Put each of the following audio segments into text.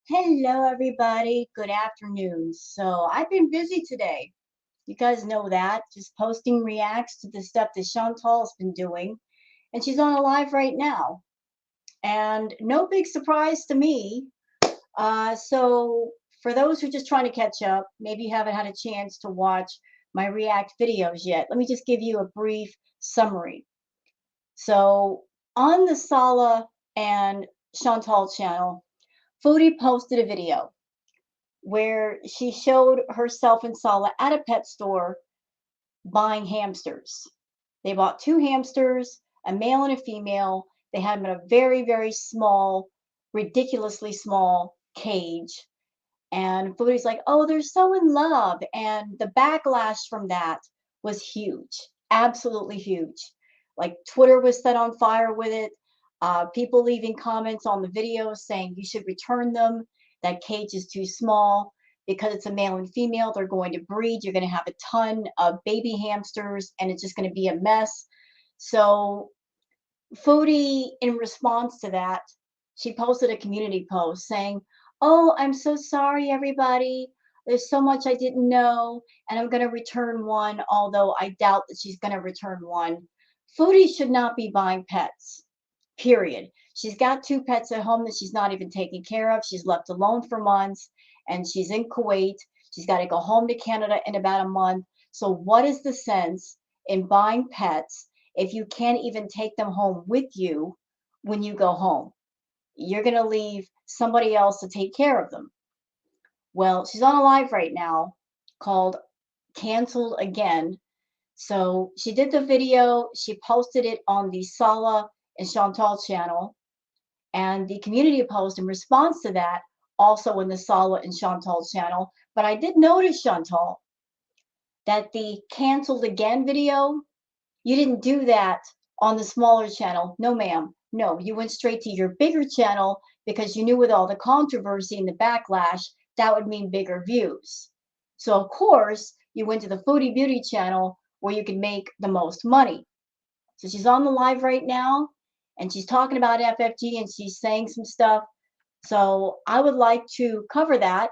Hello, everybody. Good afternoon. So I've been busy today. You guys know that. Just posting reacts to the stuff that Chantal's been doing. And she's on a live right now. And no big surprise to me. So for those who are just trying to catch up, maybe you haven't had a chance to watch my react videos yet. Let me just give you a brief summary. So on the Sala and Chantal channel, Foodie posted a video where she showed herself and Sala at a pet store buying hamsters. They bought two hamsters, a male and a female. They had them in a very, very small, ridiculously small cage. And Foodie's like, oh, they're so in love. And the backlash from that was huge, absolutely huge. Like Twitter was set on fire with it. People leaving comments on the video saying you should return them. That cage is too small. Because it's a male and female, they're going to breed. You're going to have a ton of baby hamsters, and it's just going to be a mess. So Foodie, in response to that, she posted a community post saying, oh, I'm so sorry, everybody. There's so much I didn't know, and I'm going to return one, although I doubt that she's going to return one. Foodie should not be buying pets, period. She's got two pets at home that she's not even taking care of. She's left alone for months, and she's in Kuwait. She's got to go home to Canada in about a month. So what is the sense in buying pets if you can't even take them home with you when you go home? You're going to leave somebody else to take care of them. Well, she's on a live right now called Canceled Again. So she did the video. She posted it on the Sala and Chantal channel. And the community post in response to that also in the Sala and Chantal channel. But I did notice, Chantal, that the Canceled Again video, you didn't do that on the smaller channel. No, ma'am. No, you went straight to your bigger channel because you knew with all the controversy and the backlash, that would mean bigger views. So, of course, you went to the Foodie Beauty channel where you could make the most money. So she's on the live right now, and she's talking about FFG, and she's saying some stuff. So I would like to cover that.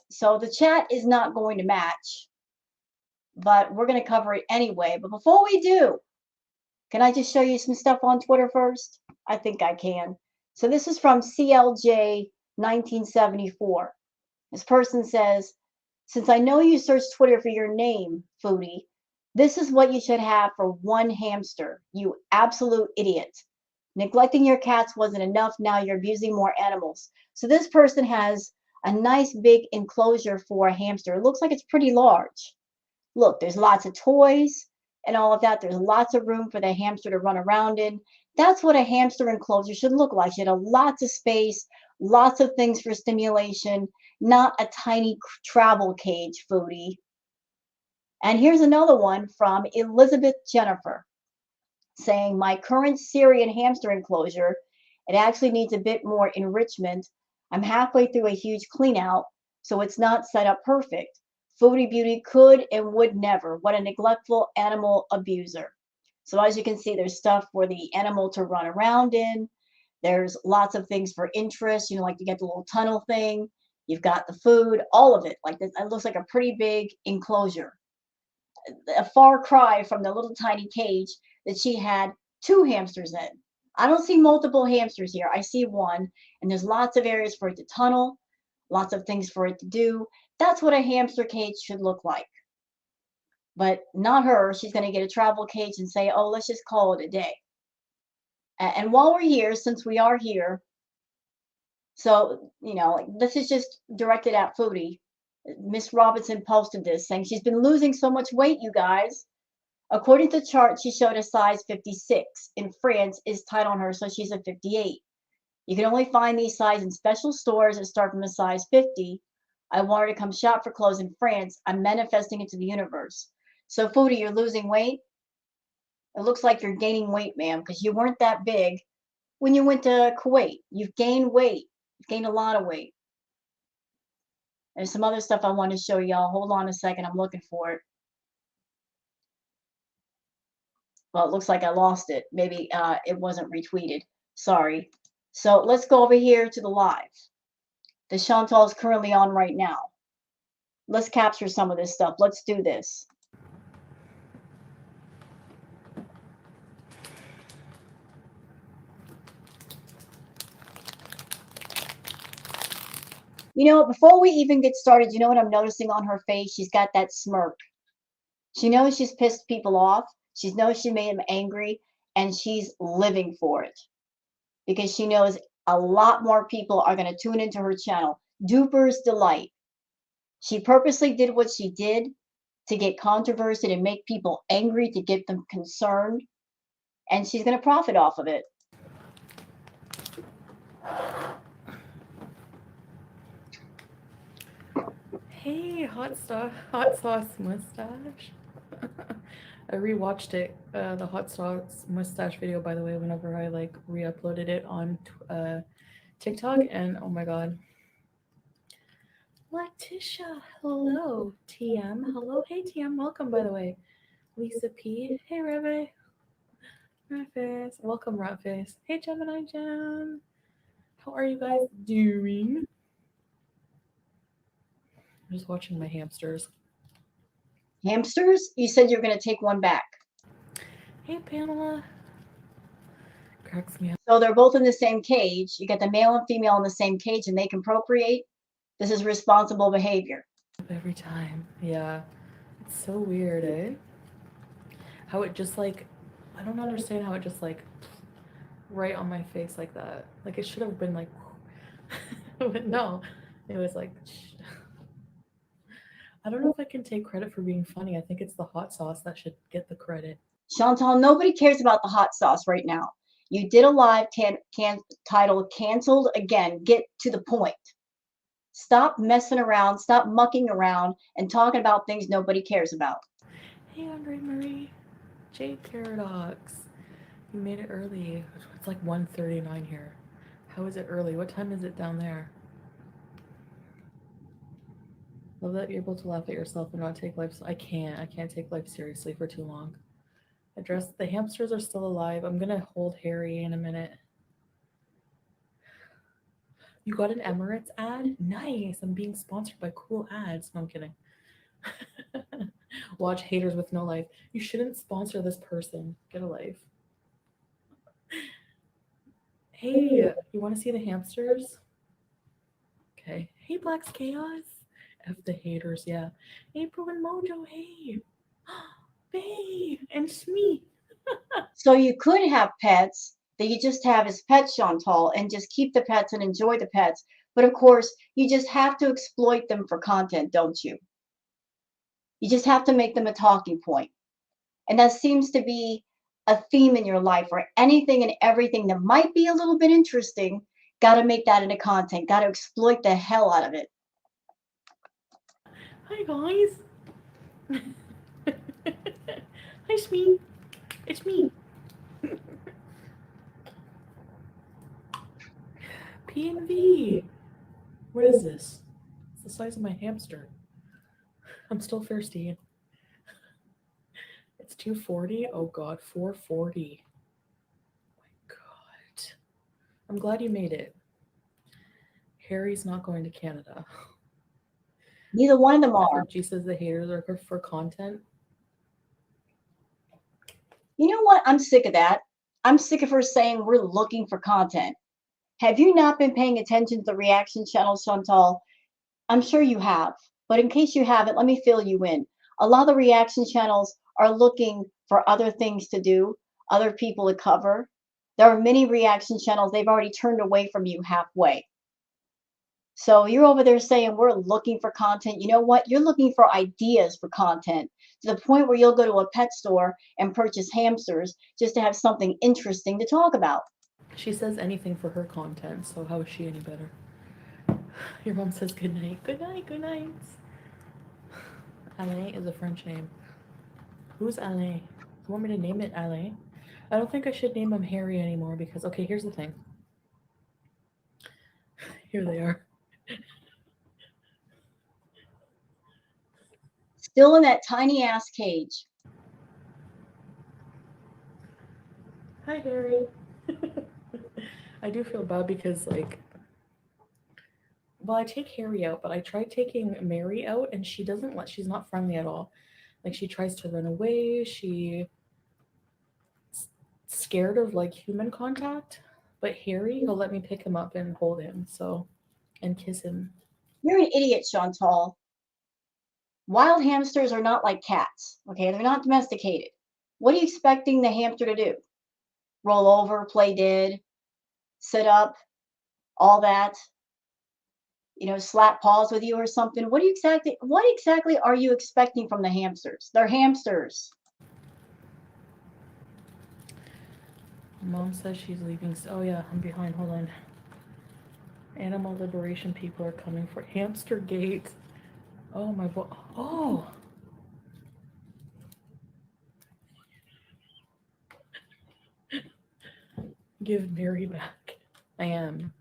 So the chat is not going to match, but we're going to cover it anyway. But before we do, can I just show you some stuff on Twitter first? I think I can. So this is from CLJ 1974. This person says, since I know you search Twitter for your name, Foodie, this is what you should have for one hamster, you absolute idiot. Neglecting your cats wasn't enough. Now you're abusing more animals. So this person has a nice big enclosure for a hamster. It looks like it's pretty large. Look, there's lots of toys and all of that. There's lots of room for the hamster to run around in. That's what a hamster enclosure should look like. You have lots of space, lots of things for stimulation, not a tiny travel cage, Foodie. And here's another one from Elizabeth Jennifer, saying my current Syrian hamster enclosure, it actually needs a bit more enrichment. I'm halfway through a huge clean out, so it's not set up perfect. Foodie Beauty could and would never. What a neglectful animal abuser. So as you can see, there's stuff for the animal to run around in. There's lots of things for interest, like you get the little tunnel thing. You've got the food, all of it. Like this, it looks like a pretty big enclosure. A far cry from the little tiny cage that she had two hamsters in. I don't see multiple hamsters here. I see one, and there's lots of areas for it to tunnel, lots of things for it to do. That's what a hamster cage should look like. But not her. She's going to get a travel cage and say, oh, let's just call it a day. And while we're here, since we are here, so, this is just directed at Foodie. Miss Robinson posted this saying she's been losing so much weight, you guys. According to the chart, she showed a size 56. In France, is tight on her, so she's a 58. You can only find these sizes in special stores that start from a size 50. I want her to come shop for clothes in France. I'm manifesting it to the universe. So, Foodie, you're losing weight? It looks like you're gaining weight, ma'am, because you weren't that big when you went to Kuwait. You've gained weight. You've gained a lot of weight. There's some other stuff I want to show y'all. Hold on a second. I'm looking for it. Well, it looks like I lost it. Maybe it wasn't retweeted. Sorry. So let's go over here to the live. The Chantal is currently on right now. Let's capture some of this stuff. Let's do this. Before we even get started, you know what I'm noticing on her face? She's got that smirk. She knows she's pissed people off. She knows she made them angry, and she's living for it because she knows a lot more people are going to tune into her channel. Duper's Delight. She purposely did what she did to get controversy, to make people angry, to get them concerned, and she's going to profit off of it. Hey, hot sauce mustache. I rewatched it, the hot sauce mustache video, by the way, whenever I re-uploaded it on TikTok, and oh my god. Letitia, hello. TM, hello. Hey TM, welcome by the way. Lisa P, hey Reve. Ratface, welcome Ratface. Hey Gemini Gem. How are you guys doing? I'm just watching my hamsters. Hamsters? You said you're going to take one back. Hey Pamela. Cracks me up. So they're both in the same cage. You get the male and female in the same cage, and they can procreate. This is responsible behavior. Every time. Yeah. It's so weird, eh? How it just I don't understand how it just right on my face like that. Like it should have been but no. It was I don't know if I can take credit for being funny. I think it's the hot sauce that should get the credit. Chantal, nobody cares about the hot sauce right now. You did a live title canceled again. Get to the point. Stop messing around. Stop mucking around and talking about things nobody cares about. Hey, Andre Marie. Jade Paradox. You made it early. It's 1:39 here. How is it early? What time is it down there? Love that you're able to laugh at yourself and not take life. I can't. I can't take life seriously for too long. Address the hamsters are still alive. I'm gonna hold Harry in a minute. You got an Emirates ad? Nice. I'm being sponsored by cool ads. No, I'm kidding. Watch haters with no life. You shouldn't sponsor this person. Get a life. Hey, you want to see the hamsters? Okay. Hey, Black's Chaos. F the haters, yeah. April and Mojo, hey. Bae, and Smee. So you could have pets that you just have as pets, Chantal, and just keep the pets and enjoy the pets. But of course, you just have to exploit them for content, don't you? You just have to make them a talking point. And that seems to be a theme in your life where anything and everything that might be a little bit interesting, got to make that into content, got to exploit the hell out of it. Hi, guys. Hi, Smee. It's me. P and V. What is this? It's the size of my hamster. I'm still thirsty. It's 240. Oh God, 440. God. I'm glad you made it. Harry's not going to Canada. Neither one of them are. FFG says the haters are for content. You know what? I'm sick of that. I'm sick of her saying we're looking for content. Have you not been paying attention to the reaction channels, Chantal? I'm sure you have. But in case you haven't, let me fill you in. A lot of the reaction channels are looking for other things to do, other people to cover. There are many reaction channels, they've already turned away from you halfway. So you're over there saying we're looking for content. You know what? You're looking for ideas for content to the point where you'll go to a pet store and purchase hamsters just to have something interesting to talk about. She says anything for her content, so how is she any better? Your mom says good night. Good night, good night. Alain is a French name. Who's Alain? You want me to name it Alain? I don't think I should name him Harry anymore because, okay, here's the thing. Here they are. Still in that tiny ass cage. Hi, Harry. I do feel bad because, like, well, I take Harry out, but I tried taking Mary out, and she doesn't let. She's not friendly at all. Like, she tries to run away. She's scared of like human contact. But Harry, he'll let me pick him up and hold him, so and kiss him. You're an idiot, Chantal. Wild hamsters are not like cats, okay? They're not domesticated. What are you expecting the hamster to do? Roll over, play dead, sit up, all that? Slap paws with you or something? What exactly are you expecting from the hamsters? They're hamsters. Mom says she's leaving. Oh yeah, I'm behind. Hold on. Animal liberation people are coming for hamster gate. Oh my boy. Oh. Give Mary back. I am.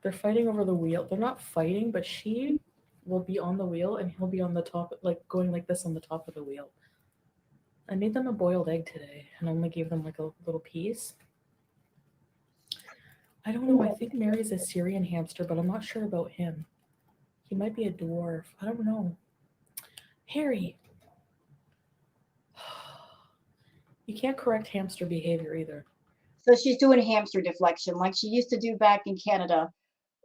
They're fighting over the wheel. They're not fighting, but she will be on the wheel and he'll be on the top, like going like this on the top of the wheel. I made them a boiled egg today and only gave them like a little piece. I don't know. I think Mary's a Syrian hamster, but I'm not sure about him. He might be a dwarf. I don't know. Harry. You can't correct hamster behavior either. So she's doing hamster deflection like she used to do back in Canada.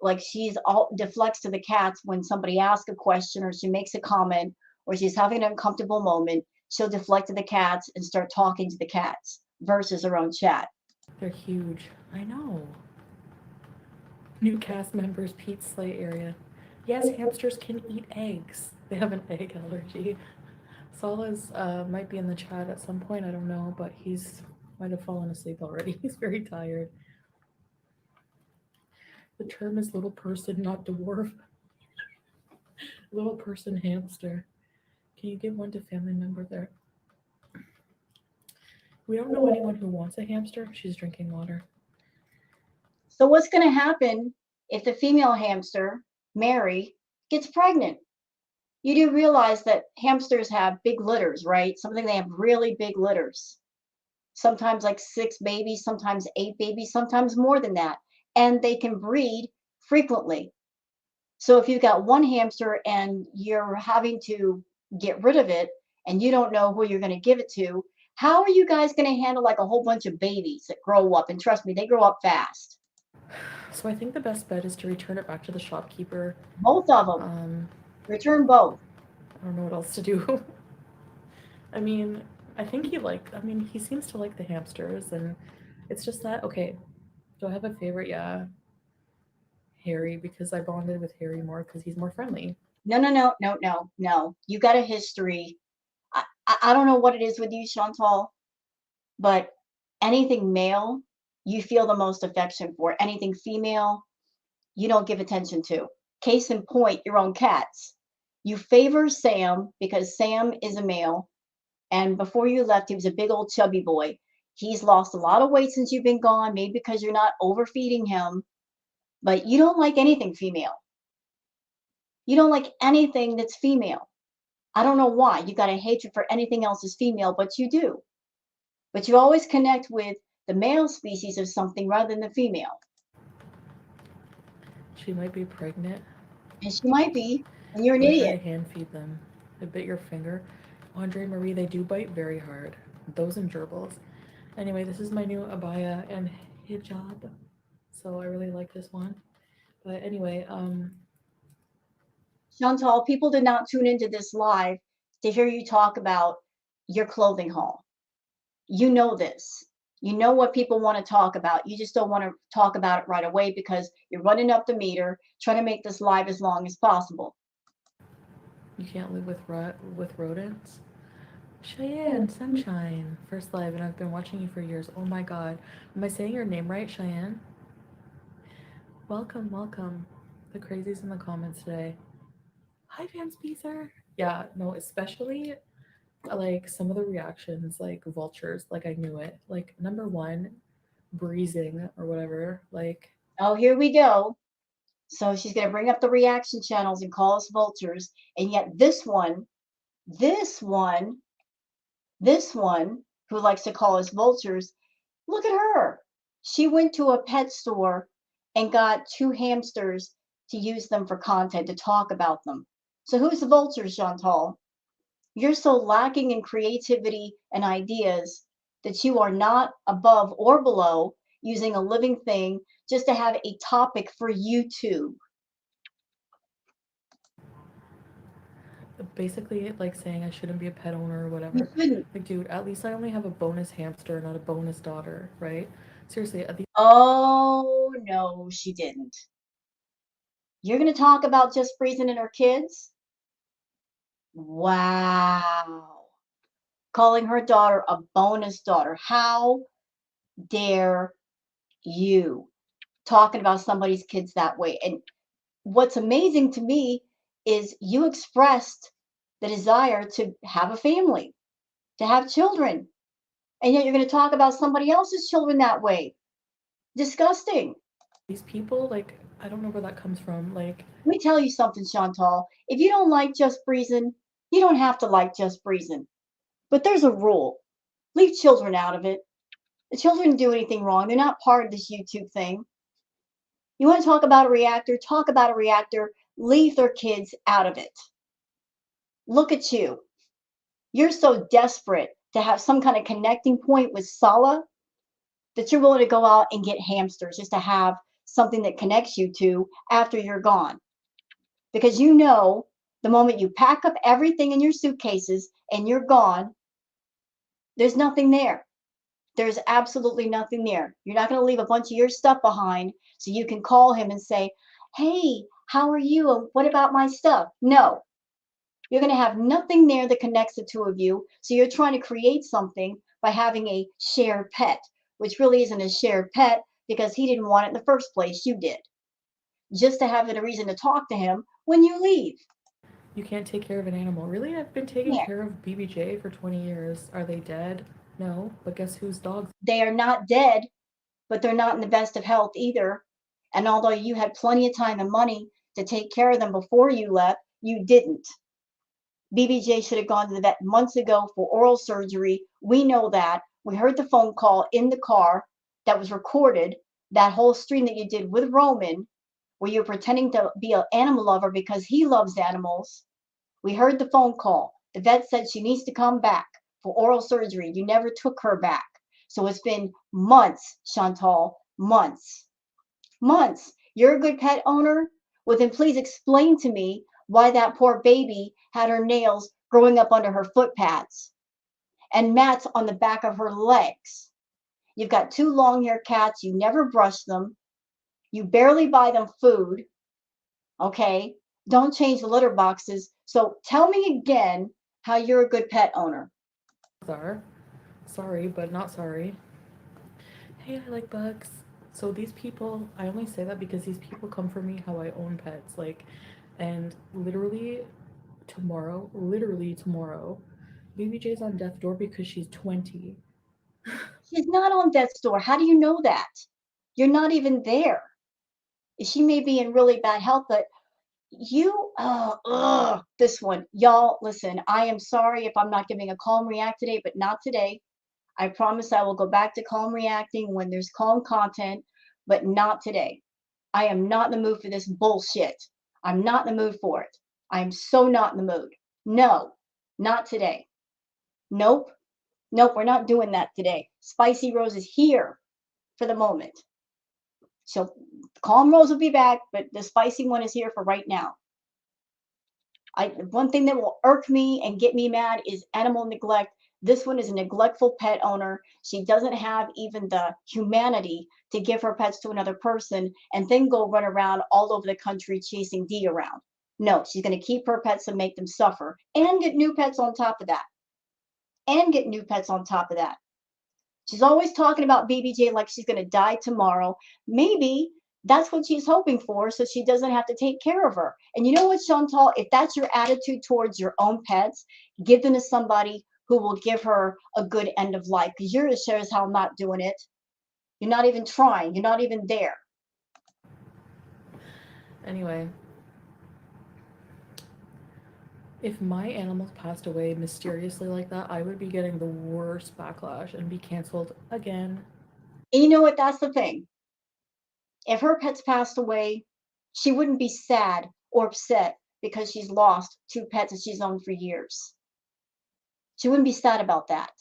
Like she's all deflects to the cats when somebody asks a question or she makes a comment or she's having an uncomfortable moment. She'll deflect to the cats and start talking to the cats versus her own chat. They're huge. I know. New cast members, Pete Slay area. Yes, hamsters can eat eggs. They have an egg allergy. Sala's might be in the chat at some point. I don't know, but he's might have fallen asleep already. He's very tired. The term is little person, not dwarf. Little person hamster. Can you give one to family member there? We don't know anyone who wants a hamster. She's drinking water. So what's going to happen if the female hamster, Mary, gets pregnant? You do realize that hamsters have big litters, right? Something they have really big litters. Sometimes like 6 babies, sometimes 8 babies, sometimes more than that. And they can breed frequently. So if you've got one hamster and you're having to get rid of it and you don't know who you're going to give it to, how are you guys going to handle like a whole bunch of babies that grow up? And trust me, they grow up fast. So I think the best bet is to return it back to the shopkeeper. Both of them. Return both. I don't know what else to do. I mean, I think he seems to like the hamsters, and it's just that, okay, do I have a favorite? Yeah, Harry, because I bonded with Harry more because he's more friendly. No. You got a history. I don't know what it is with you, Chantal, but anything male, you feel the most affection for. Anything female, you don't give attention to. Case in point, your own cats. You favor Sam because Sam is a male. And before you left, he was a big old chubby boy. He's lost a lot of weight since you've been gone, maybe because you're not overfeeding him, but you don't like anything female. You don't like anything that's female. I don't know why. You got a hatred for anything else that's female, but you do. But you always connect with the male species of something rather than the female. She might be pregnant. And she might be, and you're an Go try to idiot. hand feed them. They bit your finger. Andre Marie, they do bite very hard. Those and gerbils. Anyway, this is my new abaya and hijab. So I really like this one. But anyway, Chantal, people did not tune into this live to hear you talk about your clothing haul. You know this. You know what people want to talk about. You just don't want to talk about it right away because you're running up the meter, trying to make this live as long as possible. you can't live with rodents. Cheyenne, Sunshine, first live, and I've been watching you for years. Oh my god. Am I saying your name right, Cheyenne? Welcome, welcome. The crazies in the comments today. Hi, Van Speaker. Yeah, no, especially like some of the reactions, like vultures, like I knew it. Like, number one, breezing or whatever. Like, Oh, here we go. So she's going to bring up the reaction channels and call us vultures. And yet this one, this one who likes to call us vultures, look at her. She went to a pet store and got two hamsters to use them for content, to talk about them. So who's the vultures, Chantal? You're so lacking in creativity and ideas that you are not above or below using a living thing just to have a topic for YouTube. basically, like saying I shouldn't be a pet owner or You whatever. shouldn't. Like, dude, at least I only have a bonus hamster, not a bonus daughter, right? Seriously, at the Oh, no, she didn't. You're going to talk about Just Freezing and her kids? Wow. Calling her daughter a bonus daughter. How dare you? Talking about somebody's kids that way. And what's amazing to me is you expressed the desire to have a family, to have children. And yet you're going to talk about somebody else's children that way. Disgusting. these people, like, I don't know where that comes from. Like, Let me tell you something, Chantal. If you don't like Just Breezing, you don't have to like Just Breezing. But there's a rule. Leave children out of it. The children didn't do anything wrong. They're not part of this YouTube thing. You want to talk about a reactor? Talk about a reactor. Leave their kids out of it. Look at you. You're so desperate to have some kind of connecting point with Sala that you're willing to go out and get hamsters just to have something that connects you to after you're gone. Because you know the moment you pack up everything in your suitcases and you're gone, there's nothing there. There's absolutely nothing there. You're not going to leave a bunch of your stuff behind so you can call him and say, hey, how are you? What about my stuff? No, you're going to have nothing there that connects the two of you. So you're trying to create something by having a shared pet, which really isn't a shared pet because he didn't want it in the first place. You did. Just to have a reason to talk to him when you leave. you can't take care of an animal. Really? I've been taking Yeah. care of BBJ for 20 years. Are they dead? No. But guess whose dogs? They are not dead, but they're not in the best of health either. And although you had plenty of time and money to take care of them before you left, you didn't. BBJ should have gone to the vet months ago for oral surgery. We know that. We heard the phone call in the car that was recorded, that whole stream that you did with Roman, where you're pretending to be an animal lover because he loves animals. We heard the phone call. The vet said she needs to come back for oral surgery. You never took her back. So it's been months, Chantal, months. Months. You're a good pet owner? Well, then please explain to me why that poor baby had her nails growing up under her foot pads and mats on the back of her legs. You've got two long haired cats. You never brush them. You barely buy them food. Okay. Don't change the litter boxes. So tell me again how you're a good pet owner. Are. Sorry, but not sorry. Hey, I like bugs. So these people, I only say that because these people come for me how I own pets. Like, and literally tomorrow, BBJ's on death door because she's 20. She's not on death's door. How do you know that? You're not even there. She may be in really bad health, but This one. Y'all, listen, I am sorry if I'm not giving a calm react today, but not today. I promise I will go back to calm reacting when there's calm content, but not today. I am not in the mood for this bullshit. I'm not in the mood for it. I am so not in the mood. No, not today. Nope. Nope, we're not doing that today. Spicy Rose is here for the moment. So Calm Rose will be back, but the spicy one is here for right now. One thing that will irk me and get me mad is animal neglect. This one is a neglectful pet owner. She doesn't have even the humanity to give her pets to another person and then go run around all over the country chasing D around. No, she's going to keep her pets and make them suffer and get new pets on top of that. And get new pets on top of that. She's always talking about BBJ like she's going to die tomorrow. Maybe that's what she's hoping for so she doesn't have to take care of her. And you know what, Chantal? If that's your attitude towards your own pets, give them to somebody who will give her a good end of life because you're sure as hell not doing it. You're not even trying. You're not even there. Anyway, if my animals passed away mysteriously like that, I would be getting the worst backlash and be canceled again. And you know what? That's the thing. If her pets passed away, she wouldn't be sad or upset because she's lost two pets that she's owned for years. She wouldn't be sad about that.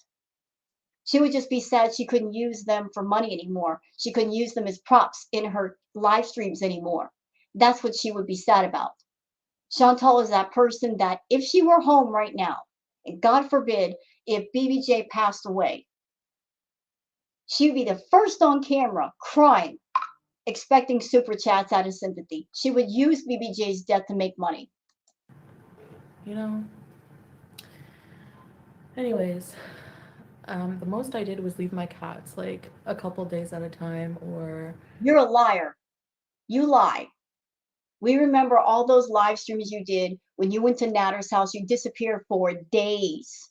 She would just be sad she couldn't use them for money anymore. She couldn't use them as props in her live streams anymore. That's what she would be sad about. Chantal is that person that if she were home right now, and God forbid if BBJ passed away, she would be the first on camera crying, expecting super chats out of sympathy. She would use BBJ's death to make money. You know? Anyways, the most I did was leave my cats like a couple days at a time, or You're a liar. You lie. We remember all those live streams you did when you went to Natter's house. You disappeared for days.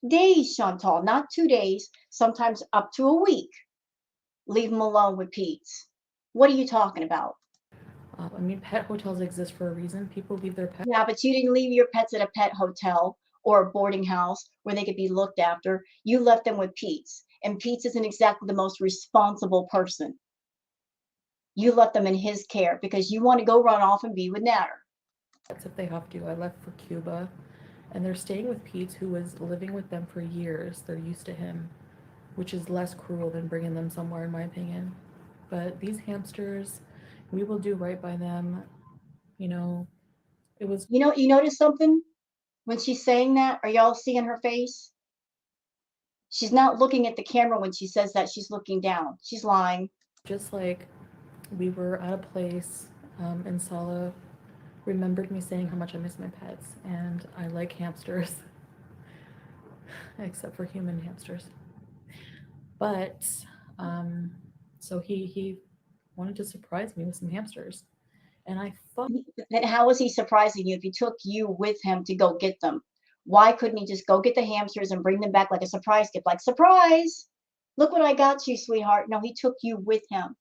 Days, Chantal, not 2 days, sometimes up to a week. Leave them alone with Pete's. What are you talking about? I mean, pet hotels exist for a reason. People leave their pets. Yeah, but you didn't leave your pets at a pet hotel or a boarding house where they could be looked after. You left them with Pete's. And Pete's isn't exactly the most responsible person. You left them in his care because you want to go run off and be with Natter. If they have to. I left for Cuba, and they're staying with Pete, who was living with them for years. They're used to him, which is less cruel than bringing them somewhere, in my opinion. But these hamsters, we will do right by them. You know, it was You notice something when she's saying that? Are y'all seeing her face? She's not looking at the camera when she says that. She's looking down. She's lying. just like we were at a place, and Sala remembered me saying how much I miss my pets, and I like hamsters, except for human hamsters. But um, so he wanted to surprise me with some hamsters, and I thought Then how was he surprising you if he took you with him to go get them? Why couldn't he just go get the hamsters and bring them back like a surprise gift? Like, surprise! Look what I got you, sweetheart. No, he took you with him.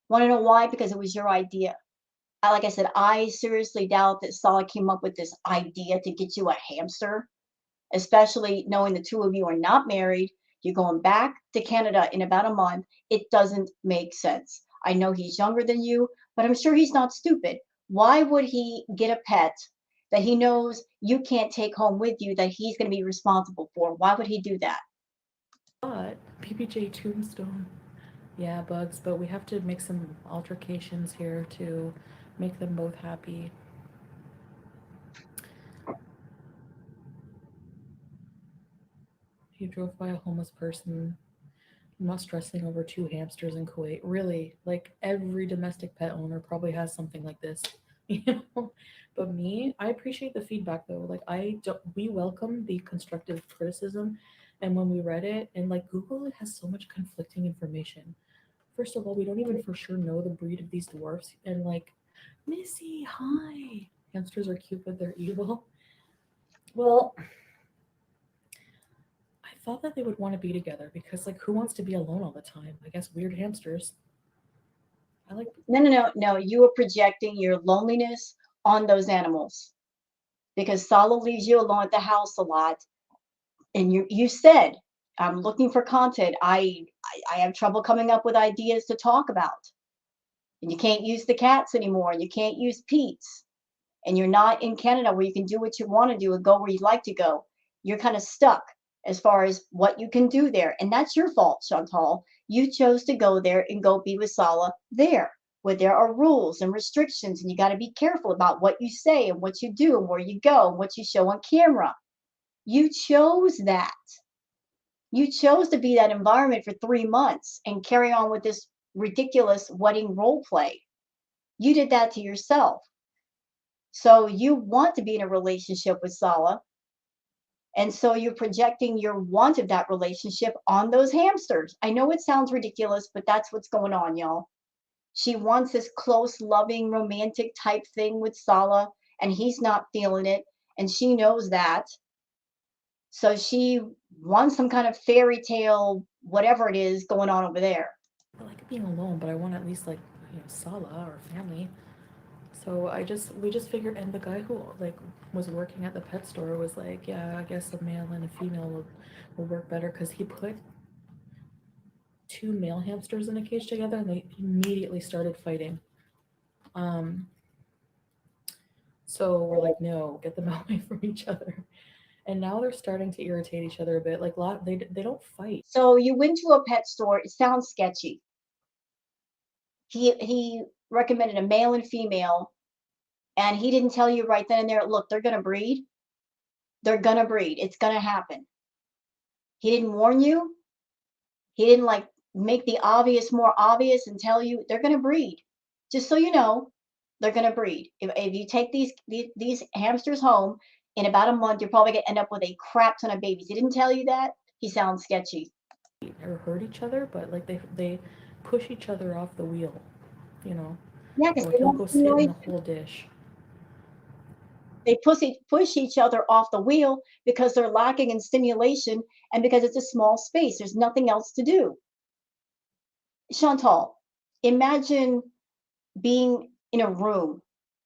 Want to know why? Because it was your idea. Like I said, I seriously doubt that Sala came up with this idea to get you a hamster, especially knowing the two of you are not married. You're going back to Canada in about a month. It doesn't make sense. I know he's younger than you, but I'm sure he's not stupid. Why would he get a pet that he knows you can't take home with you that he's going to be responsible for? Why would he do that? PPJ Tombstone. Yeah, bugs, but we have to make some altercations here to make them both happy. He drove by a homeless person. I'm not stressing over two hamsters in Kuwait. Really, like every domestic pet owner probably has something like this, you know. But me, I appreciate the feedback though. Like I don't, we welcome the constructive criticism, and when we read it, and like Google has so much conflicting information. First of all, we don't even for sure know the breed of these dwarfs, and like, Missy, hi. Hamsters are cute, but they're evil. Well, I thought that they would want to be together because, like, who wants to be alone all the time? I guess weird hamsters. I like No, no, no, no. You are projecting your loneliness on those animals because Sala leaves you alone at the house a lot. And you said, I'm looking for content. I have trouble coming up with ideas to talk about. And you can't use the cats anymore, and you can't use Pete's, and you're not in Canada where you can do what you want to do and go where you'd like to go. You're kind of stuck as far as what you can do there. And that's your fault, Chantal. You chose to go there and go be with Sala there, where there are rules and restrictions, and you got to be careful about what you say and what you do and where you go and what you show on camera. You chose that. You chose to be that environment for 3 months and carry on with this ridiculous wedding role play. You did that to yourself. So you want to be in a relationship with Sala. And so you're projecting your want of that relationship on those hamsters. I know it sounds ridiculous, but that's what's going on, y'all. She wants this close, loving, romantic type thing with Sala, and he's not feeling it. And she knows that. So she wants some kind of fairy tale, whatever it is going on over there. I like being alone, but I want at least like Sala or family. So we just figured, and the guy who like was working at the pet store was like, yeah, I guess a male and a female will work better because he put two male hamsters in a cage together and they immediately started fighting. Um, so we're like, no, get them away from each other. And now they're starting to irritate each other a bit. Like they don't fight. So you went to a pet store. It sounds sketchy. He recommended a male and female, and he didn't tell you right then and there, look, they're gonna breed. They're gonna breed. It's gonna happen. He didn't warn you. He didn't like make the obvious more obvious and tell you they're gonna breed. Just so you know, they're gonna breed. If you take these hamsters home in about a month, you're probably gonna end up with a crap ton of babies. He didn't tell you that. He sounds sketchy. Or hurt each other, but like they push each other off the wheel, you know. Yeah, Or because like they he'll want go sit in the stimulation. whole dish. They push each other off the wheel because they're lacking in stimulation and because it's a small space. There's nothing else to do. Chantal, imagine being in a room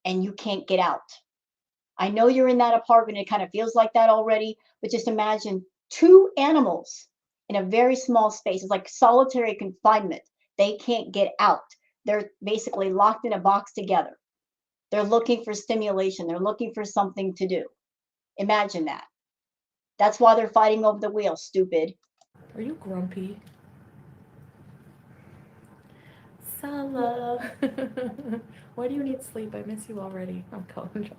and you can't get out. I know you're in that apartment. It kind of feels like that already, but just imagine two animals in a very small space. It's like solitary confinement. They can't get out. They're basically locked in a box together. They're looking for stimulation. They're looking for something to do. Imagine that. That's why they're fighting over the wheel, stupid. Are you grumpy? Sala. Why do you need sleep? I miss you already. I'm joking.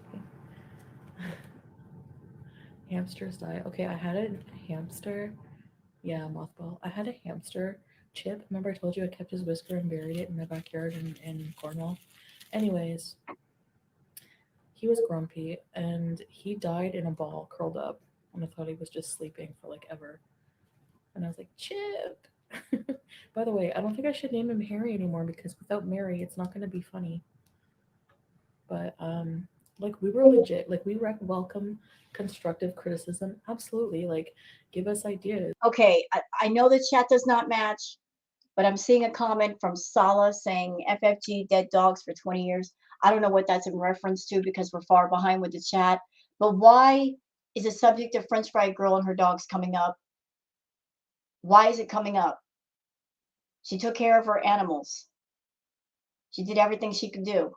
Hamsters die. Okay, I had a hamster. Yeah, mothball. I had a hamster, Chip. Remember I told you I kept his whisker and buried it in my backyard in Cornwall? Anyways, he was grumpy and he died in a ball curled up. And I thought he was just sleeping for like ever. And I was like, Chip. By the way, I don't think I should name him Harry anymore because without Mary, it's not going to be funny. But like we were legit. Like we welcome constructive criticism. Absolutely. Like give us ideas. Okay, I know the chat does not match, but I'm seeing a comment from Sala saying FFG dead dogs for 20 years. I don't know what that's in reference to because we're far behind with the chat. But why is the subject of French Fry Girl and her dogs coming up? Why is it coming up? She took care of her animals. She did everything she could do.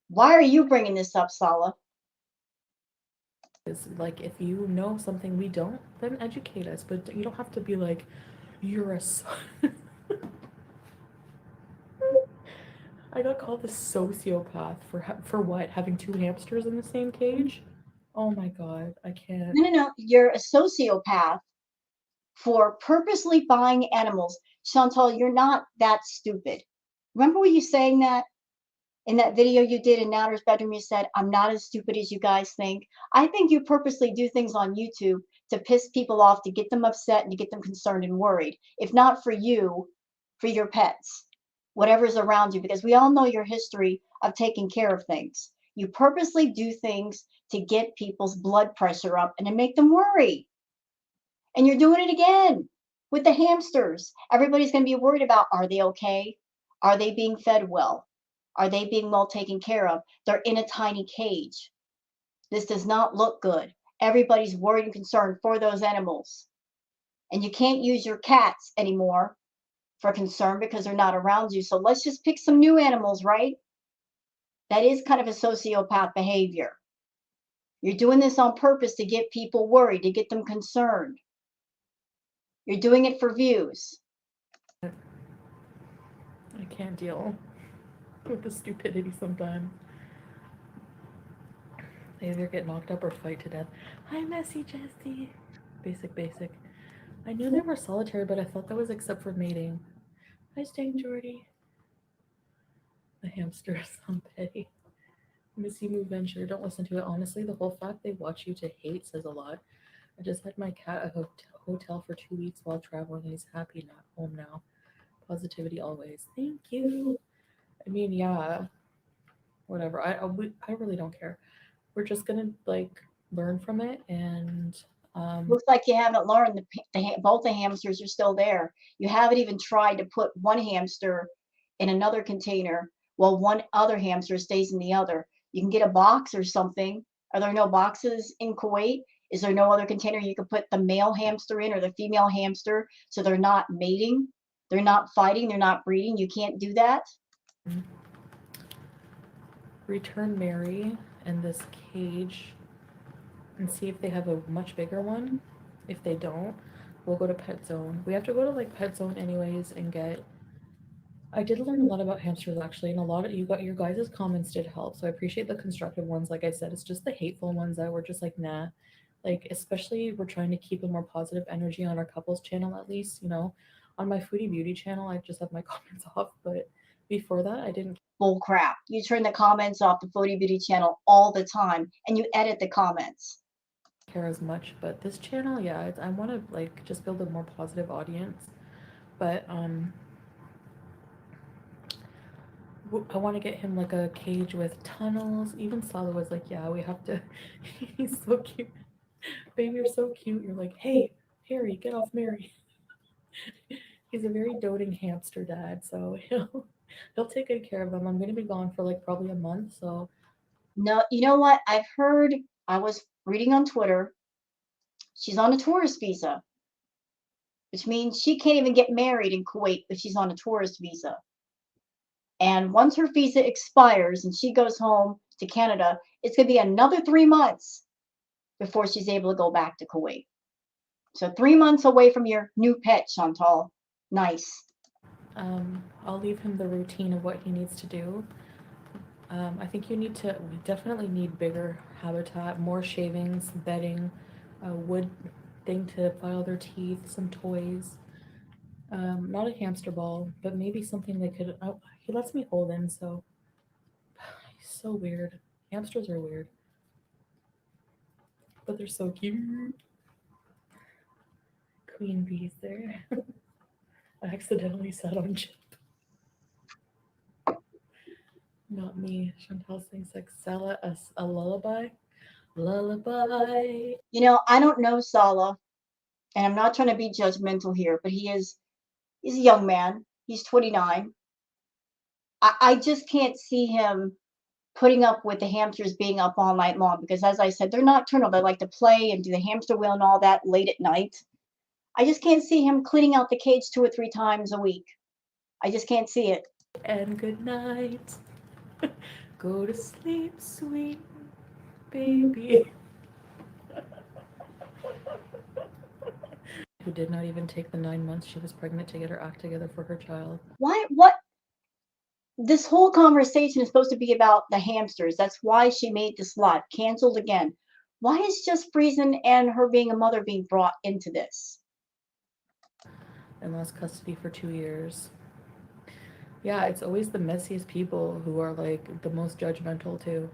Why are you bringing this up, Sala? Like if you know something we don't, then educate us. But you don't have to be like, you're a. I got called a sociopath for what? Having two hamsters in the same cage? Oh my god, I can't. No. You're a sociopath for purposely buying animals. Chantal, you're not that stupid. Remember when you saying that in that video you did in Natter's bedroom? You said, I'm not as stupid as you guys think. I think you purposely do things on YouTube to piss people off, to get them upset and to get them concerned and worried. If not for you, for your pets, whatever's around you, because we all know your history of taking care of things. You purposely do things to get people's blood pressure up and to make them worry. And you're doing it again with the hamsters. Everybody's going to be worried about, are they okay? Are they being fed well? Are they being well taken care of? They're in a tiny cage. This does not look good. Everybody's worried and concerned for those animals. And you can't use your cats anymore for concern because they're not around you. So let's just pick some new animals, right? That is kind of a sociopath behavior. You're doing this on purpose to get people worried, to get them concerned. You're doing it for views. I can't deal with the stupidity sometimes. They either get knocked up or fight to death. Hi, Messy Jessie. Basic, basic. I knew they were solitary, but I thought that was except for mating. Hi, Stang Jordy. The hamster is on petty. Missy Moo Venture. Don't listen to it. Honestly, the whole fact they watch you to hate says a lot. I just had my cat at a hotel for 2 weeks while traveling, and he's happy not home now. Positivity always. Thank you. I mean, yeah, whatever. I really don't care. We're just gonna like learn from it, and Looks like you haven't learned. Both the hamsters are still there. You haven't even tried to put one hamster in another container while one other hamster stays in the other. You can get a box or something. Are there no boxes in Kuwait? Is there no other container you can put the male hamster in or the female hamster so they're not mating? They're not fighting, they're not breeding. You can't do that. return Mary in this cage and see if they have a much bigger one. If they don't, we'll go to Pet Zone. We have to go to like Pet Zone anyways and get. I did learn a lot about hamsters actually, and a lot of you got your guys' comments did help. So I appreciate the constructive ones. Like I said, it's just the hateful ones that were just like nah. Like especially we're trying to keep a more positive energy on our couples channel at least. You know, on my Foodie Beauty channel, I just have my comments off, but before that, I didn't Bull crap. You turn the comments off the Foodie Beauty channel all the time and you edit the comments. care as much. But this channel, yeah, I want to like just build a more positive audience. But I want to get him like a cage with tunnels. Even Sala was like, yeah, we have to. He's so cute. Babe, you're so cute. You're like, hey, Harry, get off Mary. He's a very doting hamster dad, so he'll take good care of them. I'm gonna be gone for like probably a month, so No, you know what? I've heard, I was reading on Twitter, she's on a tourist visa, which means she can't even get married in Kuwait if she's on a tourist visa. And once her visa expires and she goes home to Canada, it's going to be another 3 months before she's able to go back to Kuwait. So 3 months away from your new pet, Chantal. Nice. I'll leave him the routine of what he needs to do. I think we definitely need bigger habitat, more shavings, bedding, a wood thing to file their teeth, some toys. Not a hamster ball, but maybe something they could. Oh, he lets me hold him, so he's so weird. Hamsters are weird, but they're so cute. Queen bees there. I accidentally sat on Chip. Not me. Chantal sings like Sella a lullaby. Lullaby. You know, I don't know Salah, and I'm not trying to be judgmental here, but he's a young man. He's 29. I just can't see him putting up with the hamsters being up all night long because, as I said, they're nocturnal. They like to play and do the hamster wheel and all that late at night. I just can't see him cleaning out the cage 2 or 3 times a week. I just can't see it. And good night. Go to sleep, sweet baby. Who did not even take the 9 months she was pregnant to get her act together for her child. Why? What? This whole conversation is supposed to be about the hamsters. That's why she made this live. Canceled again. Why is just Friesen and her being a mother being brought into this? And lost custody for 2 years. Yeah, it's always the messiest people who are like the most judgmental too.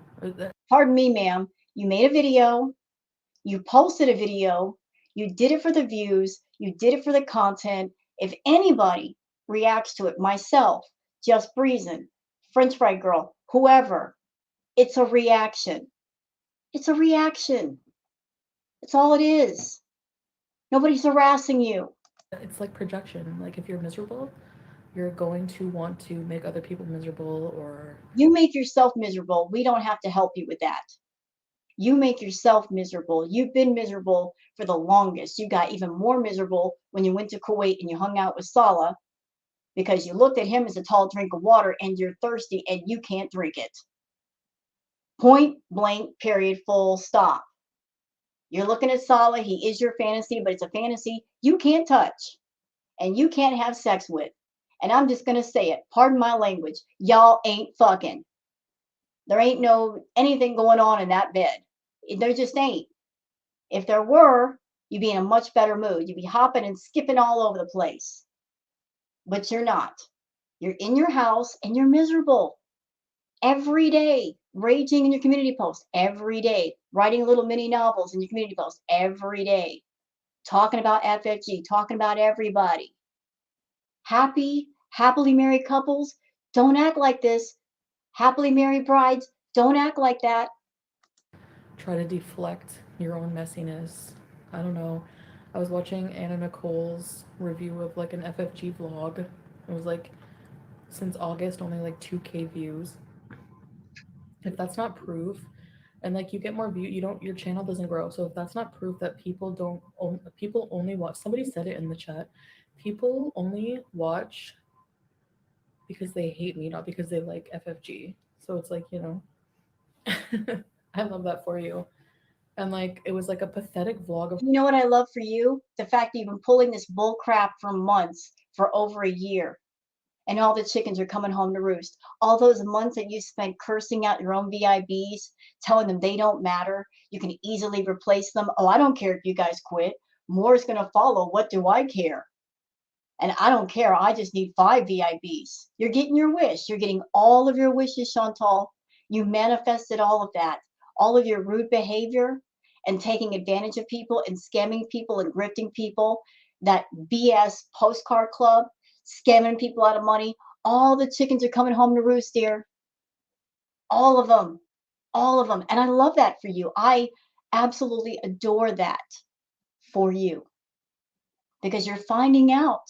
Pardon me, ma'am. You made a video. You posted a video. You did it for the views. You did it for the content. If anybody reacts to it, myself, Just Friesen, French Fry Girl, whoever, it's a reaction. It's a reaction. It's all it is. Nobody's harassing you. It's like projection. Like if you're miserable, you're going to want to make other people miserable or You make yourself miserable. We don't have to help you with that. You make yourself miserable. You've been miserable for the longest. You got even more miserable when you went to Kuwait and you hung out with Salah because you looked at him as a tall drink of water and you're thirsty and you can't drink it. Point blank, period, full stop. You're looking at Salah. He is your fantasy, but it's a fantasy you can't touch and you can't have sex with. And I'm just going to say it. Pardon my language. Y'all ain't fucking. There ain't no anything going on in that bed. There just ain't. If there were, you'd be in a much better mood. You'd be hopping and skipping all over the place. But you're not. You're in your house and you're miserable every day, raging in your community posts every day, writing little mini novels in your community posts every day, talking about FFG, talking about everybody. Happily married couples, don't act like this. Happily married brides, don't act like that. try to deflect your own messiness. I don't know. I was watching Anna Nicole's review of like an FFG vlog. It was like since August only like 2K views. If that's not proof, and like you get more view, you don't your channel doesn't grow. So if that's not proof that people only watch, somebody said it in the chat, people only watch because they hate me, not because they like FFG. So it's like, you know, I love that for you. And like it was like a pathetic vlog of You know what I love for you? The fact that you've been pulling this bull crap for months, for over a year, and all the chickens are coming home to roost. All those months that you spent cursing out your own VIBs, telling them they don't matter, you can easily replace them. Oh, I don't care if you guys quit. More is going to follow. What do I care? And I don't care. I just need 5 VIBs. You're getting your wish. You're getting all of your wishes, Chantal. You manifested all of that. All of your rude behavior and taking advantage of people and scamming people and grifting people, that BS postcard club, scamming people out of money. All the chickens are coming home to roost, dear. All of them. All of them. And I love that for you. I absolutely adore that for you because you're finding out.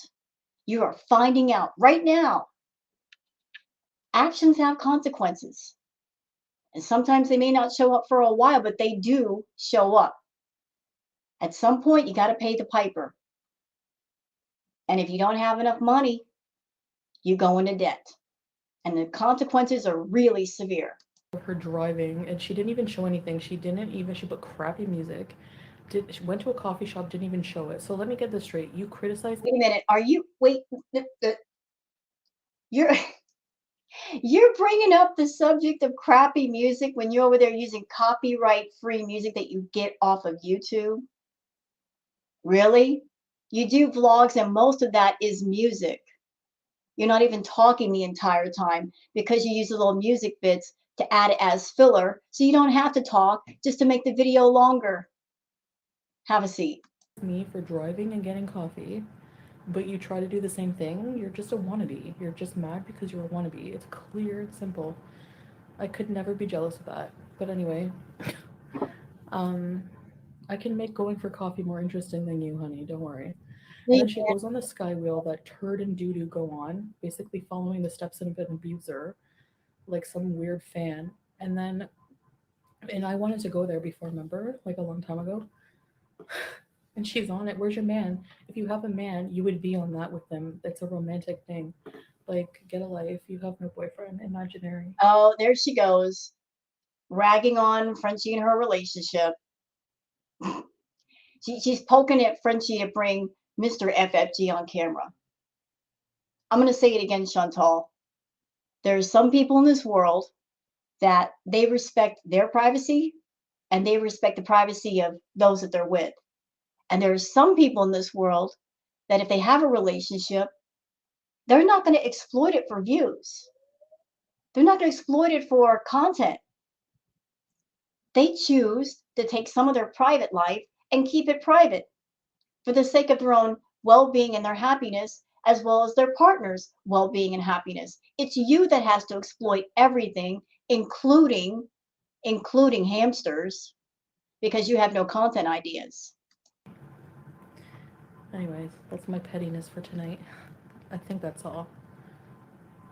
You are finding out right now. Actions have consequences. And sometimes they may not show up for a while, but they do show up. At some point, you got to pay the piper. And if you don't have enough money, you go into debt. And the consequences are really severe. her driving, and she didn't even show anything. She put crappy music. She went to a coffee shop, didn't even show it. So let me get this straight. You criticize. Wait a minute. You're you're bringing up the subject of crappy music when you're over there using copyright free music that you get off of YouTube? Really? You do vlogs and most of that is music. You're not even talking the entire time because you use the little music bits to add it as filler so you don't have to talk just to make the video longer. Have a seat. Me for driving and getting coffee, but you try to do the same thing, you're just a wannabe. You're just mad because you're a wannabe. It's clear and simple. I could never be jealous of that. But anyway, um, I can make going for coffee more interesting than you, honey. Don't worry. And then she goes on the sky wheel that turd and doo doo go on, basically following the steps of an abuser, like some weird fan. And then, and I wanted to go there before, remember, like a long time ago. And she's on it. Where's your man? If you have a man, you would be on that with them. It's a romantic thing. Like, get a life. You have no boyfriend. Imaginary. Oh, there she goes, ragging on Frenchie and her relationship. She's poking at Frenchie to bring Mr. FFG on camera. I'm going to say it again, Chantal. There's some people in this world that they respect their privacy and they respect the privacy of those that they're with. And there's some people in this world that if they have a relationship, they're not going to exploit it for views. They're not going to exploit it for content. They choose to take some of their private life and keep it private for the sake of their own well-being and their happiness, as well as their partner's well-being and happiness. It's you that has to exploit everything, including hamsters, because you have no content ideas. Anyways, that's my pettiness for tonight. I think that's all.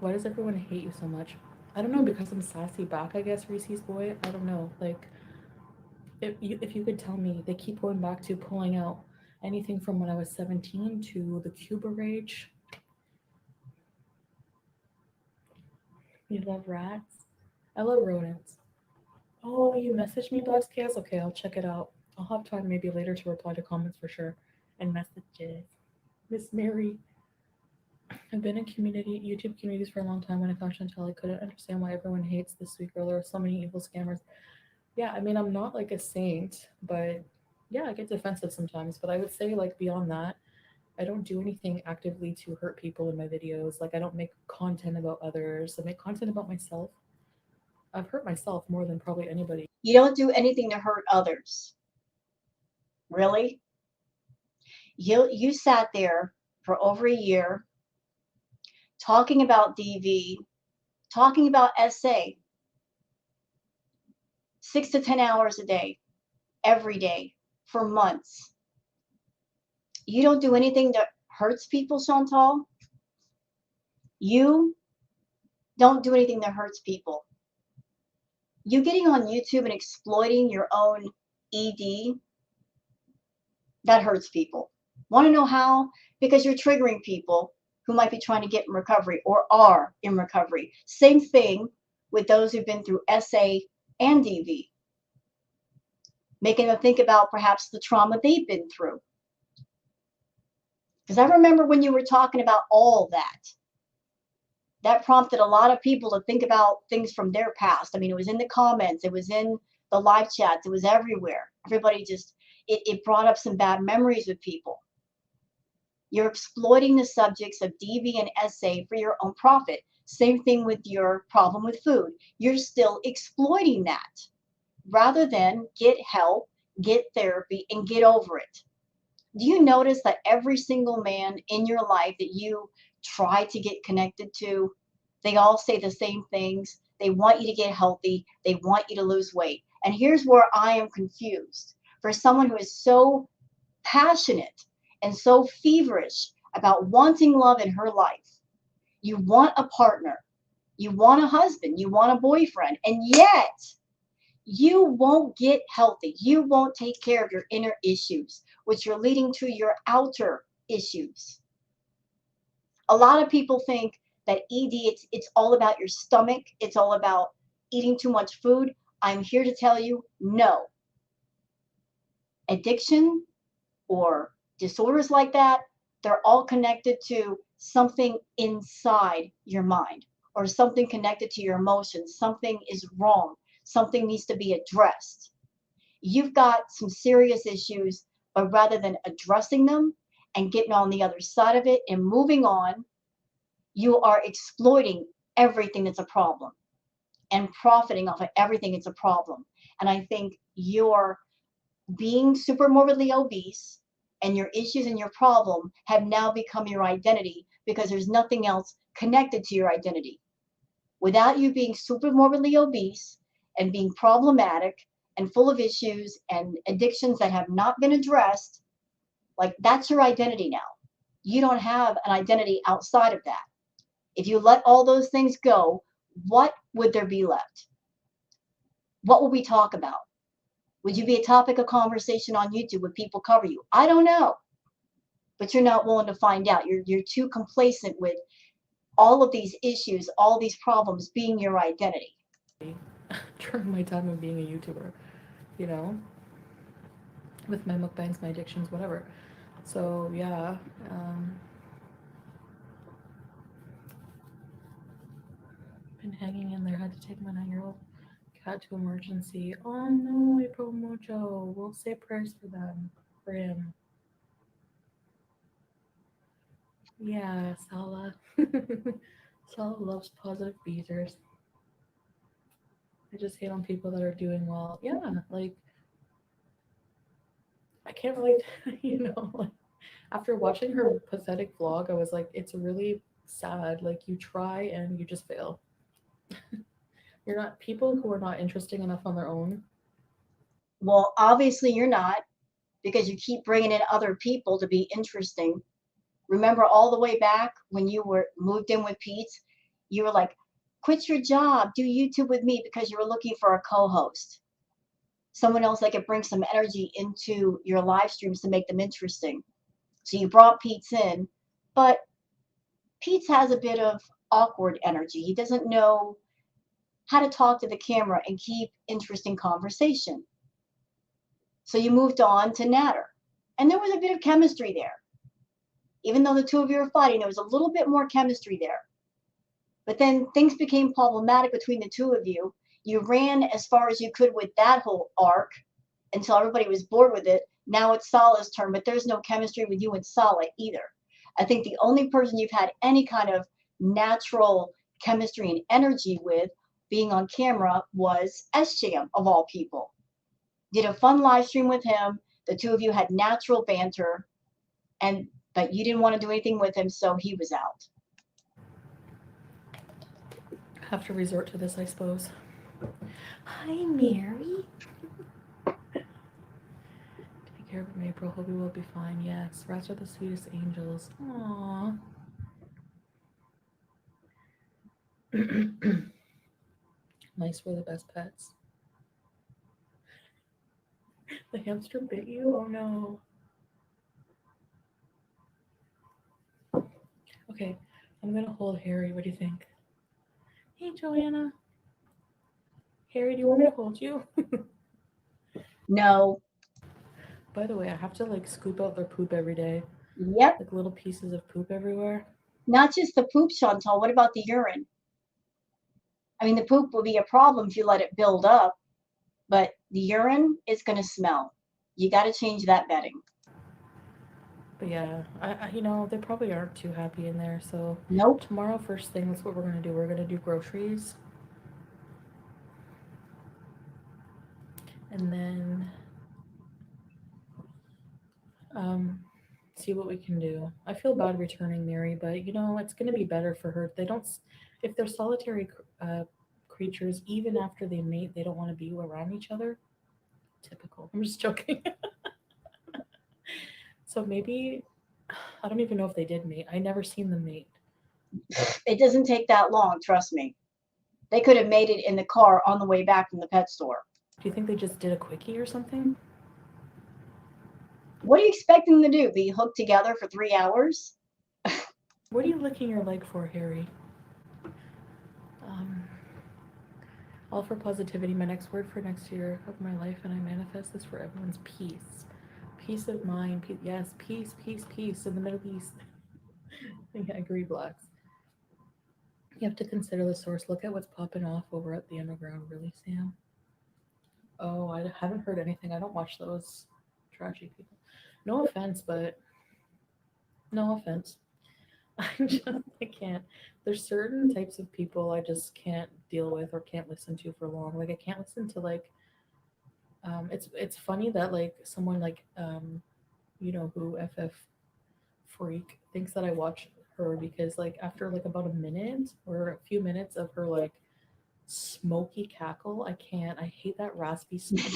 Why does everyone hate you so much? I don't know, because I'm sassy back, I guess, Reese's boy. I don't know. Like, if you could tell me, they keep going back to pulling out anything from when I was 17 to the Cuba Rage. You love rats? I love rodents. Oh, you messaged me, Blast Chaos? Okay, I'll check it out. I'll have time maybe later to reply to comments for sure. And messages. Miss Mary. I've been in YouTube communities for a long time. When I found Chantel, I couldn't understand why everyone hates this sweet girl. There are so many evil scammers. Yeah, I mean, I'm not like a saint, but yeah, I get defensive sometimes. But I would say, like, beyond that, I don't do anything actively to hurt people in my videos. Like, I don't make content about others. I make content about myself. I've hurt myself more than probably anybody. You don't do anything to hurt others. Really? You sat there for over a year talking about DV, talking about SA, 6 to 10 hours a day, every day, for months. You don't do anything that hurts people, Chantal. You don't do anything that hurts people. You getting on YouTube and exploiting your own ED, that hurts people. Want to know how? Because you're triggering people who might be trying to get in recovery or are in recovery. Same thing with those who've been through SA and DV, making them think about perhaps the trauma they've been through. Because I remember when you were talking about all that prompted a lot of people to think about things from their past. I mean, it was in the comments, it was in the live chats, it was everywhere. Everybody just, it brought up some bad memories with people. You're exploiting the subjects of DV and SA for your own profit. Same thing with your problem with food. You're still exploiting that rather than get help, get therapy, and get over it. Do you notice that every single man in your life that you try to get connected to, they all say the same things? They want you to get healthy, they want you to lose weight. And here's where I am confused. For someone who is so passionate and so feverish about wanting love in her life, you want a partner, you want a husband, you want a boyfriend, and yet you won't get healthy. You won't take care of your inner issues, which are leading to your outer issues. A lot of people think that ED, it's all about your stomach. It's all about eating too much food. I'm here to tell you, no. Addiction or disorders like that, they're all connected to something inside your mind or something connected to your emotions. Something is wrong. Something needs to be addressed. You've got some serious issues, but rather than addressing them and getting on the other side of it and moving on, you are exploiting everything that's a problem and profiting off of everything that's a problem. And I think you're being super morbidly obese and your issues and your problem have now become your identity because there's nothing else connected to your identity. Without you being super morbidly obese and being problematic and full of issues and addictions that have not been addressed, like that's your identity now. You don't have an identity outside of that. If you let all those things go, what would there be left? What would we talk about? Would you be a topic of conversation on YouTube? Would people cover you? I don't know. But you're not willing to find out. You're too complacent with all of these issues, all these problems being your identity. During my time of being a YouTuber, you know, with my mukbangs, my addictions, whatever. So yeah, been hanging in there. Had to take my 9-year-old cat to emergency. Oh no, April Mojo. We'll say prayers for them, for him. Yeah, Sala. Sala loves positive beaters. I just hate on people that are doing well. Yeah, like I can't relate. Like after watching her pathetic vlog, I was like, it's really sad. Like you try and you just fail. You're not people who are not interesting enough on their own. Well, obviously you're not because you keep bringing in other people to be interesting. Remember all the way back when you were moved in with Pete, You were like, quit your job, do YouTube with me because you were looking for a co-host. Someone else that could bring some energy into your live streams to make them interesting. So you brought Pete's in, but Pete's has a bit of awkward energy. He doesn't know how to talk to the camera and keep interesting conversation. So you moved on to Natter. And there was a bit of chemistry there. Even though the two of you were fighting, there was a little bit more chemistry there. But then things became problematic between the two of you. You ran as far as you could with that whole arc until everybody was bored with it. Now it's Salah's turn, but there's no chemistry with you and Salah either. I think the only person you've had any kind of natural chemistry and energy with being on camera was SJM, of all people. Did a fun live stream with him. The two of you had natural banter, but you didn't want to do anything with him, so he was out. Have to resort to this, I suppose. Hi, Mary. Take care of him, April. Hope he will be fine. Yes, rats are the sweetest angels. Aww. Mice were the best pets. The hamster bit you? Oh no. Okay, I'm gonna hold Harry. What do you think? Hey, Joanna. Harry, do you want me to hold you? No. By the way, I have to like scoop out their poop every day. Yep. Like little pieces of poop everywhere. Not just the poop, Chantal. What about the urine? I mean, the poop will be a problem if you let it build up, but the urine is going to smell. You got to change that bedding. But yeah, they probably aren't too happy in there. So Nope. tomorrow, first thing, that's what we're gonna do. We're gonna do groceries, and then see what we can do. I feel bad returning Mary, but it's gonna be better for her. They don't, if they're solitary creatures, even after they mate, they don't want to be around each other. Typical. I'm just joking. So maybe I don't even know if they did mate. I never seen them mate. It doesn't take that long, trust me. They could have made it in the car on the way back from the pet store. Do you think they just did a quickie or something? What are you expecting them to do? Be hooked together for 3 hours? What are you licking your leg for, Harry? All for positivity. My next word for next year of my life, and I manifest this for everyone's peace. Peace of mind. Yes, peace, peace, peace in the Middle East. I agree, Blacks. You have to consider the source. Look at what's popping off over at the underground. Really, Sam? Oh, I haven't heard anything. I don't watch those trashy people. No offense, but no offense. I can't. There's certain types of people I just can't deal with or can't listen to for long. Like I can't listen to it's funny that like someone like who FF Freak thinks that I watch her because like after like about a minute or a few minutes of her like smoky cackle, I can't. I hate that raspy smoke.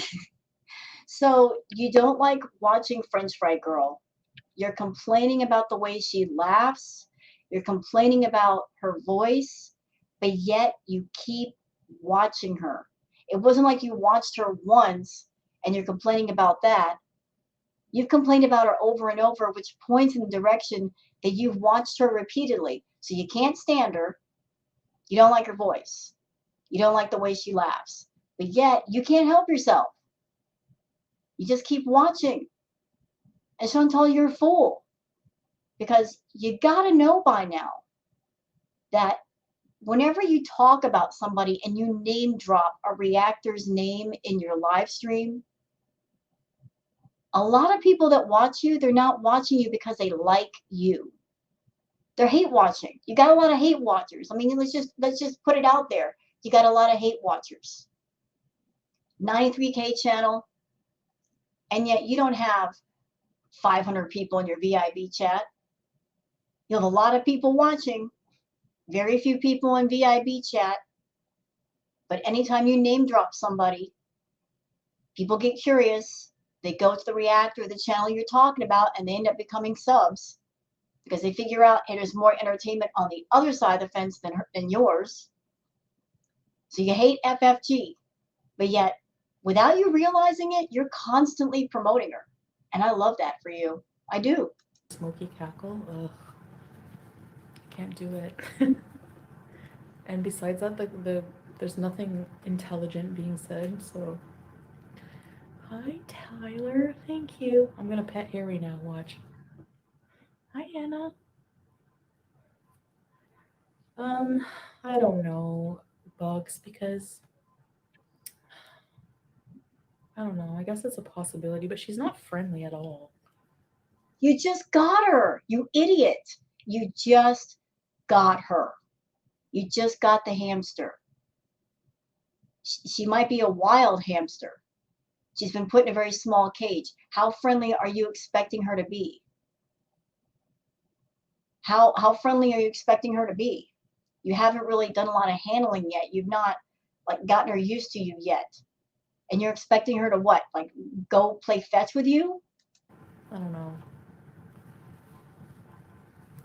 So you don't like watching French Fry Girl. You're complaining about the way she laughs. You're complaining about her voice, but yet you keep watching her. It wasn't like you watched her once and you're complaining about that. You've complained about her over and over, which points in the direction that you've watched her repeatedly. So you can't stand her. You don't like her voice. You don't like the way she laughs. But yet you can't help yourself. You just keep watching. And Chantal, you're a fool. Because you got to know by now that whenever you talk about somebody and you name drop a reactor's name in your live stream, a lot of people that watch you, they're not watching you because they like you. They're hate watching. You got a lot of hate watchers. I mean, let's just put it out there. You got a lot of hate watchers. 93K channel, and yet you don't have 500 people in your VIB chat. You have a lot of people watching, very few people in VIB chat. But anytime you name drop somebody, people get curious. They go to the reactor, the channel you're talking about, and they end up becoming subs. because they figure out, hey, there's more entertainment on the other side of the fence than yours. So you hate FFG, but yet without you realizing it, you're constantly promoting her. And I love that for you. I do. Smoky cackle. Ugh, can't do it. And besides that, there's nothing intelligent being said. So, hi Tyler, thank you. I'm gonna pet Harry now. Watch. Hi Anna. Um, I don't know bugs because I don't know. I guess it's a possibility, but she's not friendly at all. You just got her, you idiot. You just got her. You just got the hamster. She might be a wild hamster. She's been put in a very small cage. How friendly are you expecting her to be? How friendly are you expecting her to be? You haven't really done a lot of handling yet. You've not like gotten her used to you yet. And you're expecting her to what? Like go play fetch with you? I don't know.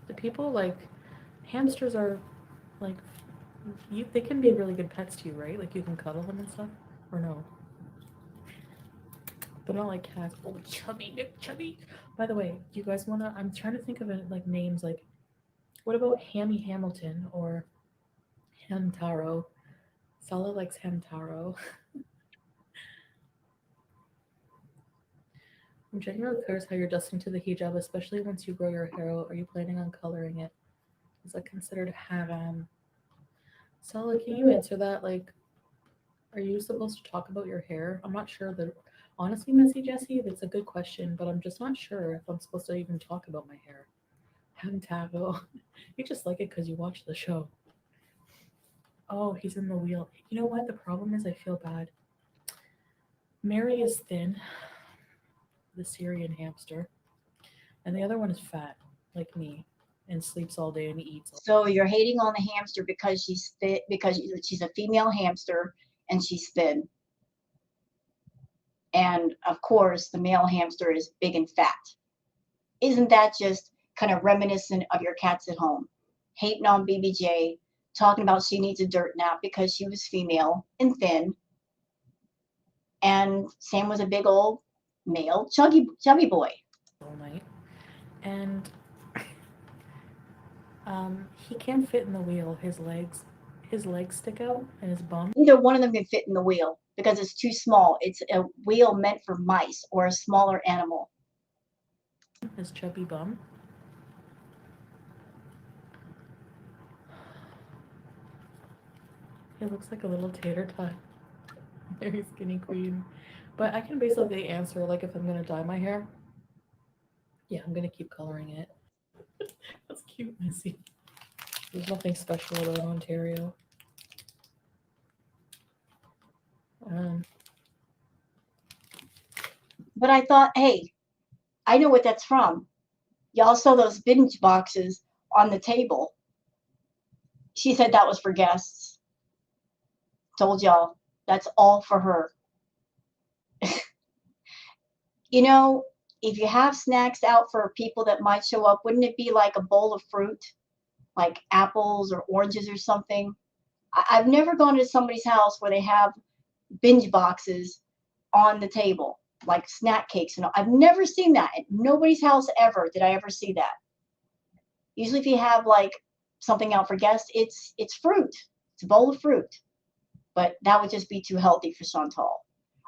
The people like hamsters are like they can be really good pets to you, right? Like you can cuddle them and stuff, or no? They're not like cats. Oh, chubby, Nick, chubby. By the way, do you guys wanna? I'm trying to think of it like names. Like, what about Hammy Hamilton or Hamtaro? Sala likes Hamtaro. I'm genuinely curious how you're adjusting to the hijab, especially once you grow your hair out. Are you planning on coloring it? Is that considered haram? Sala, can you answer that? Like, are you supposed to talk about your hair? I'm not sure that. Honestly, Messy Jessie, that's a good question, but I'm just not sure if I'm supposed to even talk about my hair. Hamtaro. You just like it because you watch the show. Oh, he's in the wheel. You know what? The problem is I feel bad. Mary is thin, the Syrian hamster, and the other one is fat, like me, and sleeps all day and eats all. So you're hating on the hamster because she's fit, because she's a female hamster and she's thin. And of course, the male hamster is big and fat. Isn't that just kind of reminiscent of your cats at home? Hating on BBJ, talking about she needs a dirt nap because she was female and thin, and Sam was a big old male chubby boy. All night, and he can't fit in the wheel. His legs stick out, and his bum. Neither one of them can fit in the wheel because it's too small. It's a wheel meant for mice or a smaller animal. His chubby bum. He looks like a little tater tot. Very skinny queen. But I can basically answer like if I'm gonna dye my hair. Yeah, I'm gonna keep coloring it. That's cute, Missy. There's nothing special about Ontario. Um, But I thought, hey, I know what that's from. Y'all saw those binge boxes on the table. She said that was for guests. Told y'all that's all for her. You know, if you have snacks out for people that might show up, wouldn't it be like a bowl of fruit, like apples or oranges or something? I've never gone to somebody's house where they have binge boxes on the table, like snack cakes and all. I've never seen that at nobody's house ever. Did I ever see that? Usually, if you have like something out for guests, it's fruit. It's a bowl of fruit. But that would just be too healthy for Chantal.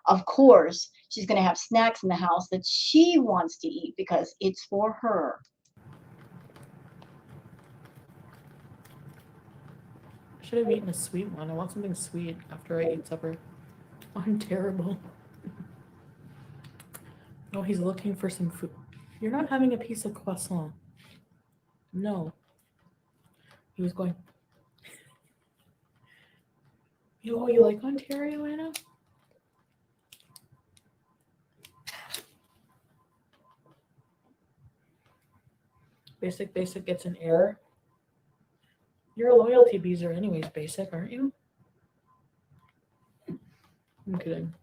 Of course, she's going to have snacks in the house that she wants to eat because it's for her. I should have eaten a sweet one. I want something sweet after I eat supper. I'm terrible. Oh, he's looking for some food. You're not having a piece of croissant. No. He was going, you like Ontario, Anna? Basic gets an error. You're a loyalty beezer anyways, Basic, aren't you? I'm kidding.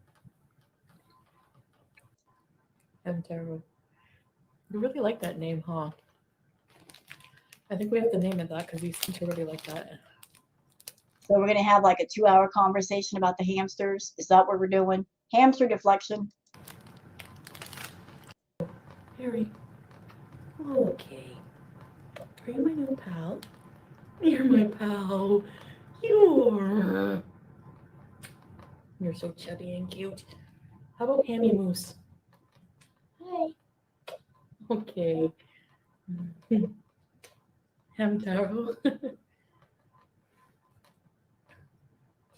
I'm terrible. You really like that name, huh? I think we have to name it that because you seem to really like that. So we're gonna have like a 2-hour conversation about the hamsters. Is that what we're doing? Hamster deflection. Harry. Okay. Are you my new pal? You're my pal. You're so chubby and cute. How about Hammy Moose? Hi. Okay. Hamtaro.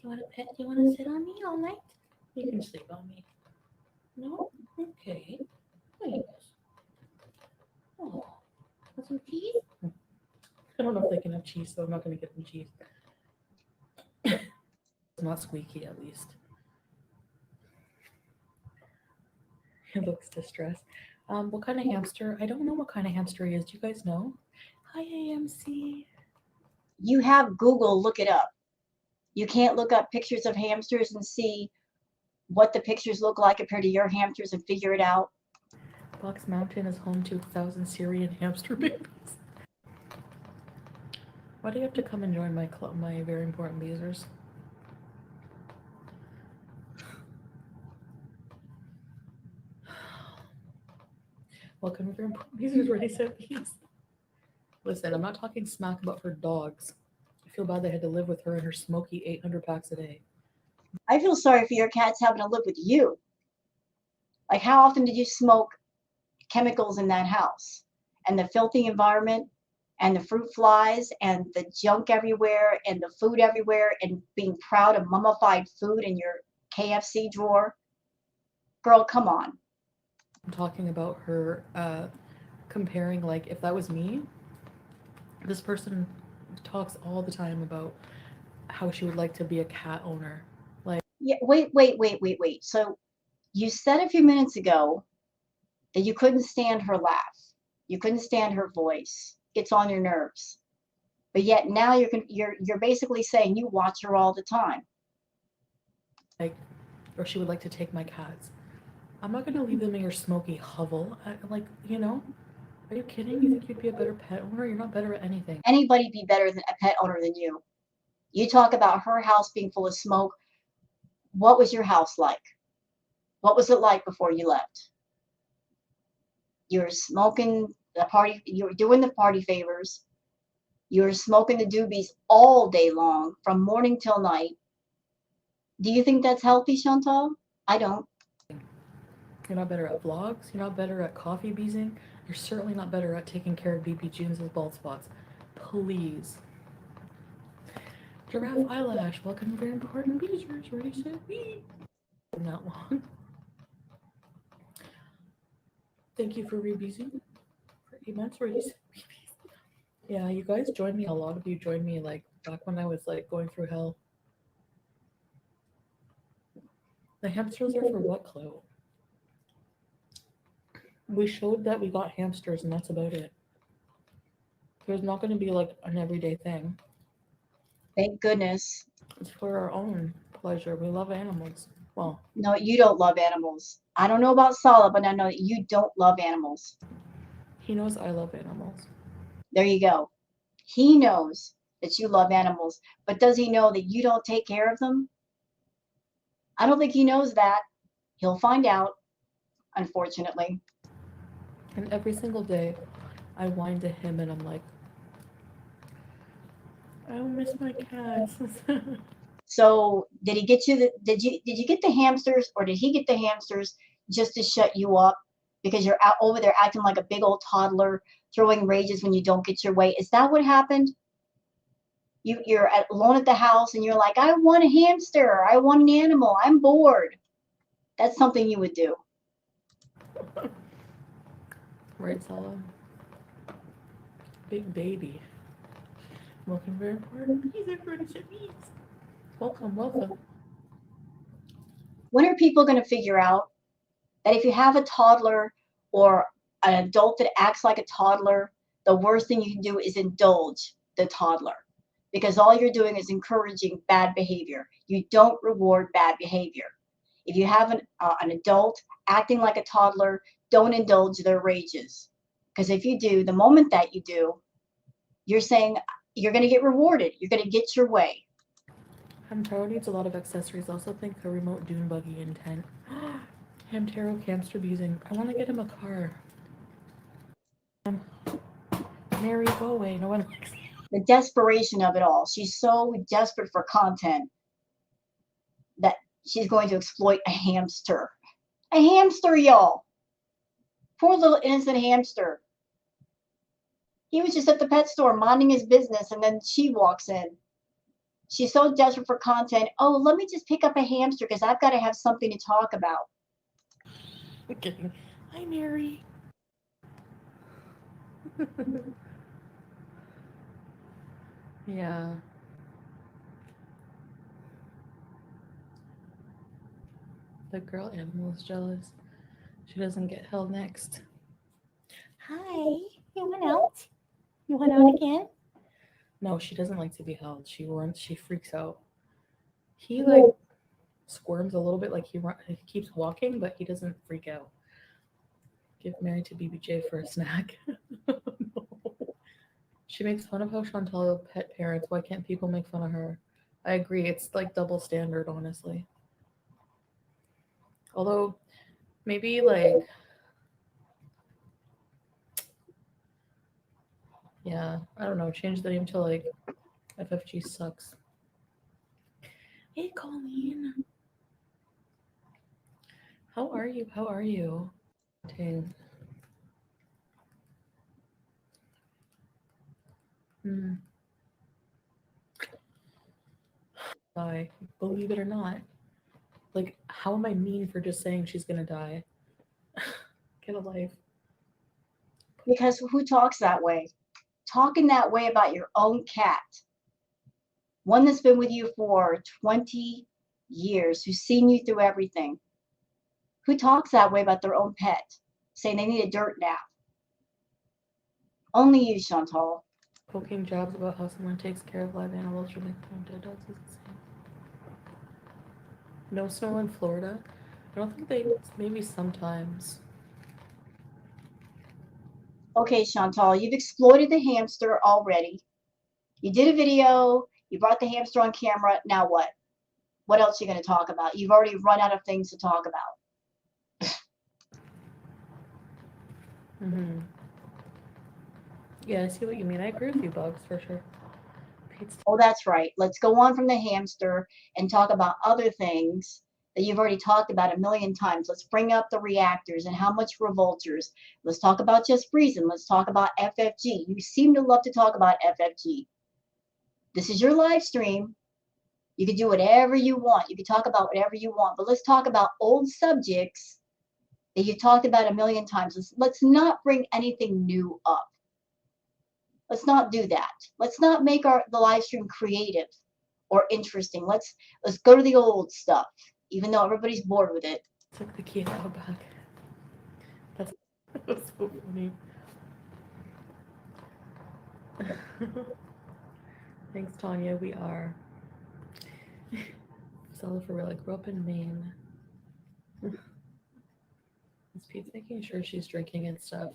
You want a pet? You want to sit on me all night? You can sleep on me. No? Okay. Thanks. Oh, want some cheese? I don't know if they can have cheese, so I'm not going to get them cheese. It's not squeaky, at least. He looks distressed. What kind of hamster? I don't know what kind of hamster he is. Do you guys know? Hi, AMC. You have Google look it up. You can't look up pictures of hamsters and see what the pictures look like compared to your hamsters and figure it out. Box Mountain is home to 1,000 Syrian hamster babies. Why do you have to come and join my club, my very important beezers? Welcome to very important beezers, ready, set, bees. Listen, I'm not talking smack about her dogs. I feel bad they had to live with her and her smoky 800 packs a day. I feel sorry for your cats having to live with you. Like, how often did you smoke chemicals in that house? And the filthy environment, and the fruit flies, and the junk everywhere, and the food everywhere, and being proud of mummified food in your KFC drawer? Girl, come on. I'm talking about her comparing, like, if that was me, this person talks all the time about how she would like to be a cat owner. Like, Yeah, wait. So you said a few minutes ago that you couldn't stand her laugh. You couldn't stand her voice. It's on your nerves. But yet now you're basically saying you watch her all the time. or she would like to take my cats. I'm not gonna leave them in your smoky hovel. Like, you know, are you kidding? You think you'd be a better pet owner? You're not better at anything. Anybody be better than a pet owner than you? You talk about her house being full of smoke. What was your house like? What was it like before you left? You were smoking the party, you were doing the party favors. You were smoking the doobies all day long, from morning till night. Do you think that's healthy, Chantal? I don't. You're not better at vlogs. You're not better at coffee beezing. You're certainly not better at taking care of BP Jones's bald spots. Please. Giraffe eyelash. Welcome to very important beezers. Ready, set, be. Not long. Thank you for rebeezing for 8 months. Ready, set, be. Yeah, you guys joined me. A lot of you joined me like back when I was like going through hell. The hamsters are for what, Chloe? We showed that we got hamsters, and that's about it. There's not going to be like an everyday thing. Thank goodness. It's for our own pleasure. We love animals. Well, No, you don't love animals. I don't know about Sala, but I know that you don't love animals. he knows I love animals. There you go. He knows that you love animals, but does he know that you don't take care of them? I don't think he knows that. He'll find out, unfortunately. And every single day, I whine to him and I'm like, I don't miss my cats. So did he get you did you get the hamsters, or did he get the hamsters just to shut you up because you're out over there acting like a big old toddler, throwing rages when you don't get your way? Is that what happened? You're alone at the house and you're like, I want a hamster, I want an animal, I'm bored. That's something you would do. Right, Sala? Big baby. Welcome, very important. He's a friendship. Welcome, welcome. When are people going to figure out that if you have a toddler or an adult that acts like a toddler, the worst thing you can do is indulge the toddler, because all you're doing is encouraging bad behavior. You don't reward bad behavior. If you have an adult acting like a toddler, don't indulge their rages, because if you do, the moment that you do, You're saying you're going to get rewarded. You're going to get your way. Hamtaro needs a lot of accessories. I also think a remote dune buggy in tent. Hamtaro hamster abusing. I want to get him a car. Mary, go away. No one likes you. The desperation of it all. She's so desperate for content that she's going to exploit a hamster. A hamster, y'all. Poor little innocent hamster. He was just at the pet store minding his business, and then she walks in. She's so desperate for content. Oh, let me just pick up a hamster because I've got to have something to talk about. I'm kidding. Hi, Mary. Yeah. The girl animal is jealous. She doesn't get held next. Hi. You went out? You went out again? No, she doesn't like to be held. She runs. She freaks out. He like squirms a little bit, like he keeps walking, but he doesn't freak out. Give Mary to BBJ for a snack. No. She makes fun of how Chantal pet parents. Why can't people make fun of her? I agree. It's like double standard, honestly. Although maybe like yeah, I don't know. Change the name to like FFG sucks. Hey, Colleen. How are you? How are you? Dang. Hmm. Die. Believe it or not. Like, how am I mean for just saying she's gonna die? Get a life. Because who talks that way? Talking that way about your own cat, one that's been with you for 20 years, who's seen you through everything. Who talks that way about their own pet, saying they need a dirt nap? Only you, Chantal. Poking jabs about how someone takes care of live animals really dead dogs is insane. No snow in Florida. I don't think they. Maybe sometimes. Okay, Chantal, you've exploited the hamster already. You did a video, you brought the hamster on camera. Now what? What else are you going to talk about? You've already run out of things to talk about. Mm-hmm. Yeah, I see what you mean. I agree with you, Bugs, for sure. Pete's Oh, that's right. Let's go on from the hamster and talk about other things that you've already talked about a million times. Let's bring up the reactors and how much revolters. Let's talk about just freezing. Let's talk about FFG. You seem to love to talk about FFG. This is your live stream. You can do whatever you want. You can talk about whatever you want, but let's talk about old subjects that you've talked about a million times. Let's not bring anything new up. Let's not do that. Let's not make the live stream creative or interesting. Let's go to the old stuff, even though everybody's bored with it. took the key out back. That's so funny. Thanks, Tanya. We are. Stella for real. I grew up in Maine. Is Pete's making sure she's drinking and stuff?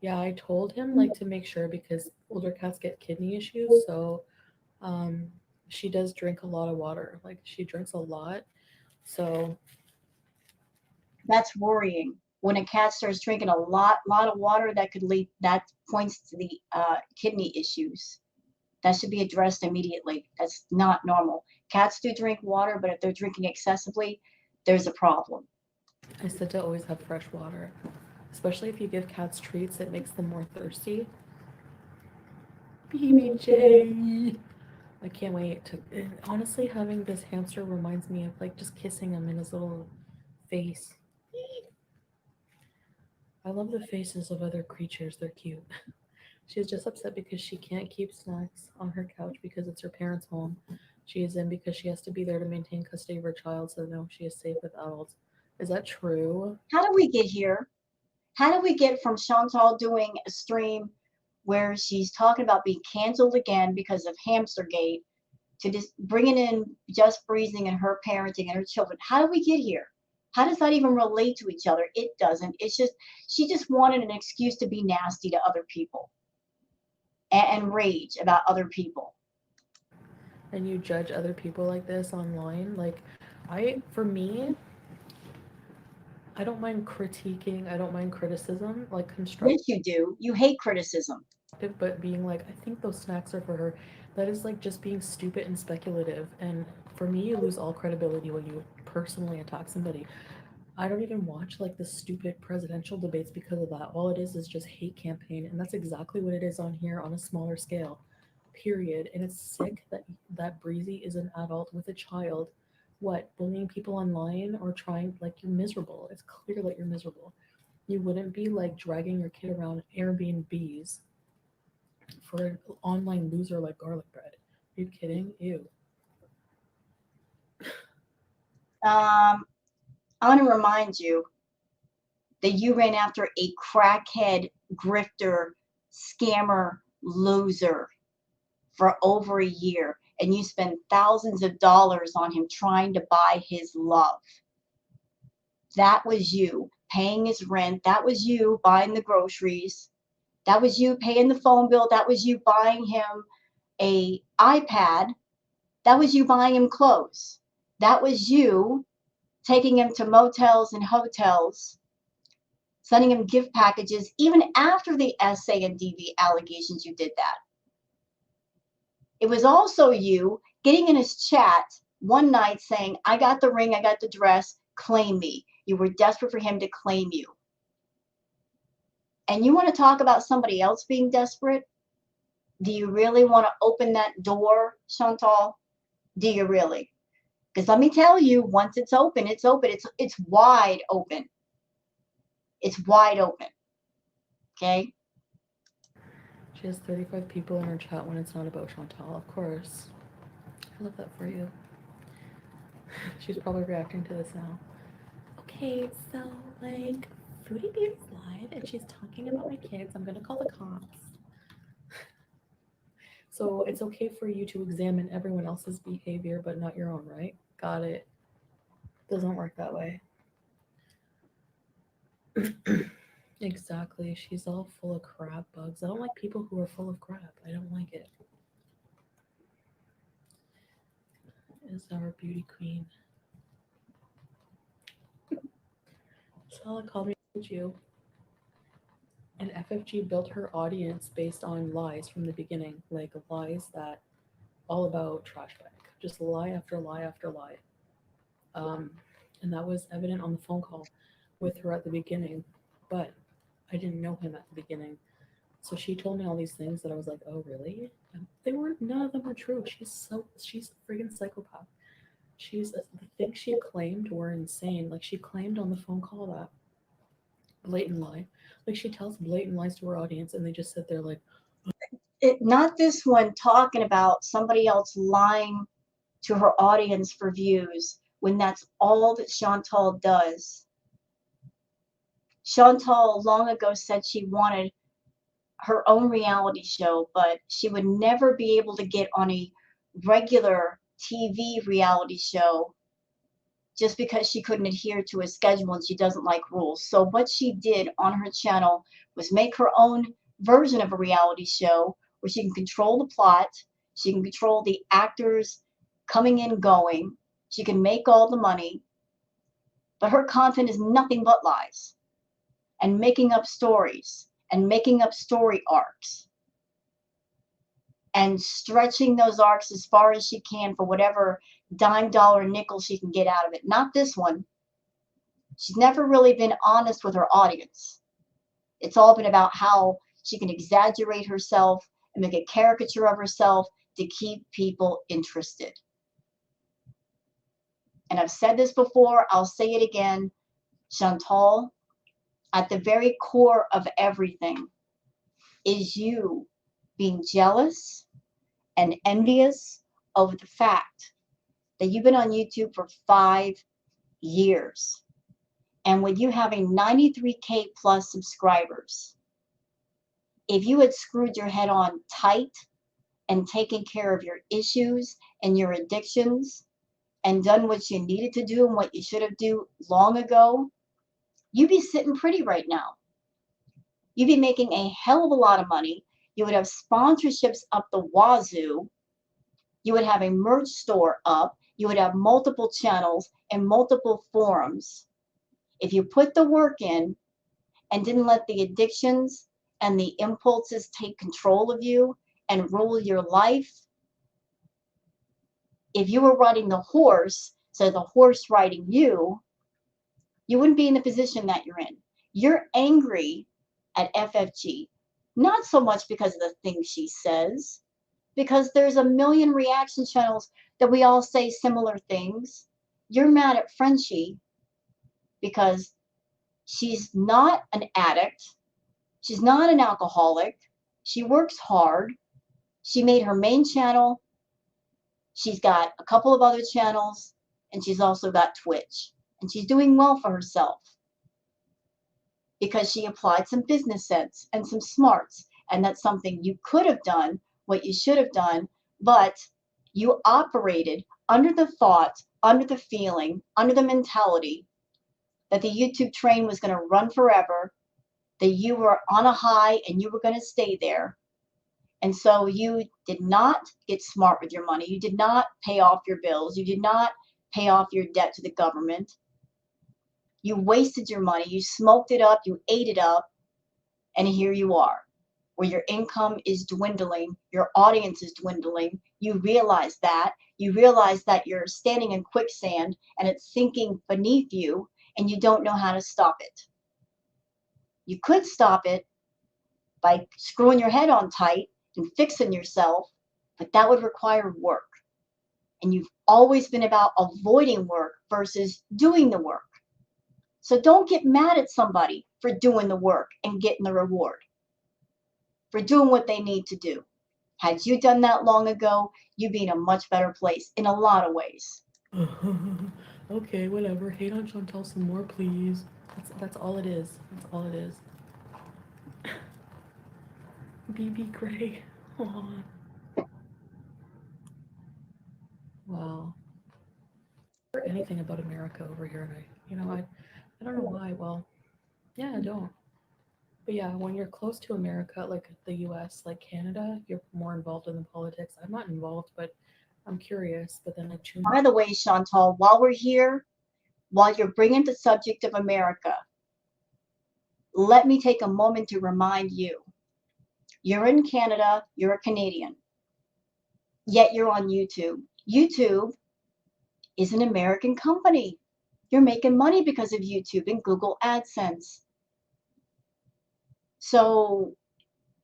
Yeah, I told him like to make sure because older cats get kidney issues. So, um, she does drink a lot of water. Like she drinks a lot. So That's worrying. When a cat starts drinking a lot of water, that could lead. That points to the kidney issues. That should be addressed immediately. That's not normal. Cats do drink water, but if they're drinking excessively, there's a problem. I said to always have fresh water, especially if you give cats treats, it makes them more thirsty. BBJ. I can't wait to. Honestly, having this hamster reminds me of like just kissing him in his little face. I love the faces of other creatures, they're cute. She's just upset because she can't keep snacks on her couch because it's her parents' home. She is in because she has to be there to maintain custody of her child so no, she is safe with adults. Is that true? How do we get here? How do we get from Chantal doing a stream where she's talking about being canceled again because of Hamstergate to just bringing in just freezing and her parenting and her children? How do we get here? How does that even relate to each other? It doesn't. It's just she just wanted an excuse to be nasty to other people. and rage about other people. And you judge other people like this online. Like, for me, I don't mind critiquing, I don't mind criticism, like constructive, Yes, you do. You hate criticism. but being like, I think those snacks are for her, that is like just being stupid and speculative. And for me, you lose all credibility when you personally attack somebody. I don't even watch like the stupid presidential debates because of that. All it is just hate campaign, and that's exactly what it is on here on a smaller scale. Period. And it's sick that Breezy is an adult with a child. What, bullying people online or trying, like, you're miserable. It's clear that you're miserable. You wouldn't be like dragging your kid around Airbnbs for an online loser like garlic bread. Are you kidding? Ew. Um, I want to remind you that you ran after a crackhead, grifter, scammer, loser for over a year, and you spent thousands of dollars on him trying to buy his love. That was you paying his rent. That was you buying the groceries. That was you paying the phone bill. That was you buying him a iPad. That was you buying him clothes. That was you taking him to motels and hotels, sending him gift packages. Even after the SA and DV allegations, you did that. It was also you getting in his chat one night saying, I got the ring, I got the dress, claim me. You were desperate for him to claim you. And you want to talk about somebody else being desperate? Do you really want to open that door, Chantal? Do you really? Because let me tell you, once it's open, it's open. It's wide open. It's wide open. Okay? She has 35 people in her chat when it's not about Chantal, of course. I love that for you. She's probably reacting to this now. Okay, so like Foodie Beer's live and she's talking about my kids. I'm gonna call the cops. So it's okay for you to examine everyone else's behavior but not your own, right? Got it. Doesn't work that way. Exactly. She's all full of crab bugs. I don't like people who are full of crap. I don't like it. Is our beauty queen. Sala called me you. And FFG built her audience based on lies from the beginning, like lies that all about trash bag, just lie after lie after lie. Um, and that was evident on the phone call with her at the beginning, but I didn't know him at the beginning. So she told me all these things that I was like, oh really? And they weren't. None of them were true. She's a friggin' psychopath. The things she claimed were insane. Like she claimed on the phone call that blatant lie. Like she tells blatant lies to her audience, and they just sit there like, Not this one talking about somebody else lying to her audience for views when that's all that Chantal does. Chantal long ago said she wanted her own reality show, but she would never be able to get on a regular TV reality show just because she couldn't adhere to a schedule and she doesn't like rules. So what she did on her channel was make her own version of a reality show where she can control the plot, she can control the actors coming and going, she can make all the money, but her content is nothing but lies and making up stories and making up story arcs and stretching those arcs as far as she can for whatever dime, dollar, nickel she can get out of it. Not this one. She's never really been honest with her audience. It's all been about how she can exaggerate herself and make a caricature of herself to keep people interested. And I've said this before, I'll say it again. Chantal, at the very core of everything is you being jealous and envious of the fact that you've been on YouTube for 5 years. And with you having 93K plus subscribers, if you had screwed your head on tight and taken care of your issues and your addictions and done what you needed to do and what you should have done long ago, you'd be sitting pretty right now. You'd be making a hell of a lot of money. You would have sponsorships up the wazoo. You would have a merch store up. You would have multiple channels and multiple forums. If you put the work in and didn't let the addictions and the impulses take control of you and rule your life, if you were riding the horse, so the horse riding you, you wouldn't be in the position that you're in. You're angry at FFG, not so much because of the things she says, because there's a million reaction channels that we all say similar things. You're mad at Frenchie because she's not an addict. She's not an alcoholic. She works hard. She made her main channel. She's got a couple of other channels, and she's also got Twitch. And she's doing well for herself because she applied some business sense and some smarts. And that's something you could have done, what you should have done, but you operated under the thought, under the feeling, under the mentality that the YouTube train was going to run forever, that you were on a high and you were going to stay there. And so you did not get smart with your money. You did not pay off your bills. You did not pay off your debt to the government. You wasted your money. You smoked it up. You ate it up. And here you are, where your income is dwindling. Your audience is dwindling. You realize that. You realize that you're standing in quicksand and it's sinking beneath you and you don't know how to stop it. You could stop it by screwing your head on tight and fixing yourself, but that would require work. And you've always been about avoiding work versus doing the work. So don't get mad at somebody for doing the work and getting the reward, for doing what they need to do. Had you done that long ago, you'd be in a much better place in a lot of ways. Okay, whatever. Hate on Chantal some more, please. That's all it is. That's all it is. BB Gray. Aw. Wow. Or anything about America over here, and I don't know why. Well, yeah, I don't. But yeah, when you're close to America, like the U.S., like Canada, you're more involved in the politics. I'm not involved, but I'm curious. But then I tune. By the way, Chantal, while we're here, while you're bringing the subject of America, let me take a moment to remind you, you're in Canada, you're a Canadian, yet you're on YouTube. YouTube is an American company. You're making money because of YouTube and Google AdSense. So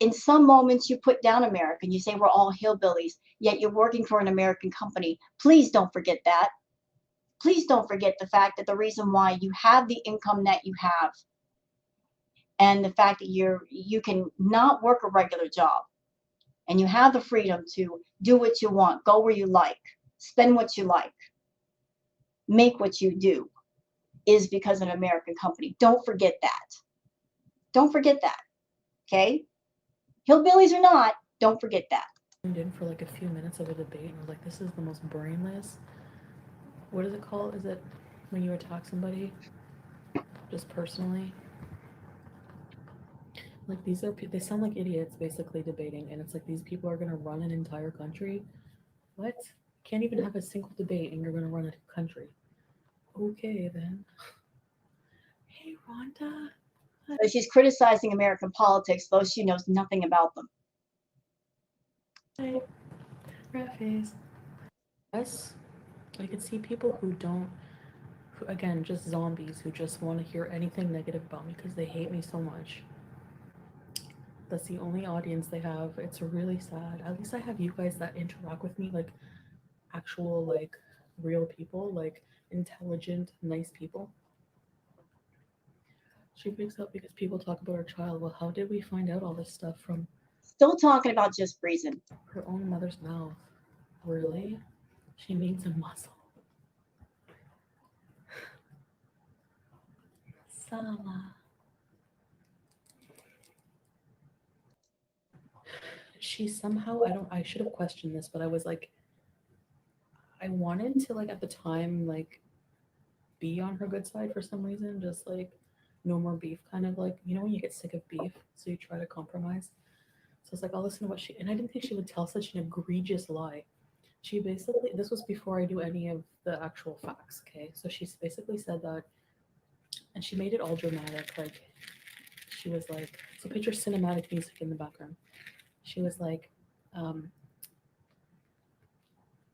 in some moments you put down America and you say we're all hillbillies, yet you're working for an American company. Please don't forget that. Please don't forget the fact that the reason why you have the income that you have and the fact that you can not work a regular job and you have the freedom to do what you want, go where you like, spend what you like, make what you do, is because of an American company. Don't forget that. Don't forget that. Okay? Hillbillies or not, don't forget that. Tuned in for like a few minutes of a debate, and I was like, this is the most brainless. What is it called? Is it when you attack somebody just personally? Like they sound like idiots basically debating, and it's like these people are gonna run an entire country. What? Can't even have a single debate, and you're gonna run a country. Okay then. Hey Rhonda. So she's criticizing American politics, though she knows nothing about them. Hi. Rat face. Yes, I could see people who don't, who, again, just zombies who just want to hear anything negative about me because they hate me so much. That's the only audience they have. It's really sad. At least I have you guys that interact with me like actual, like real people, like intelligent, nice people. She picks up because people talk about her child. Well, how did we find out all this stuff from Still talking about just breezing. her own mother's mouth? Really? She needs a muscle. Sala. She somehow, I should have questioned this, but I was like, I wanted to like at the time like be on her good side for some reason, just like no more beef, kind of like when you get sick of beef, so you try to compromise. So it's like, I'll listen to what she, and I didn't think she would tell such an egregious lie. She basically, this was before I knew any of the actual facts, okay? So she's basically said that, and she made it all dramatic. Like, she was like, so picture cinematic music in the background. She was like, um,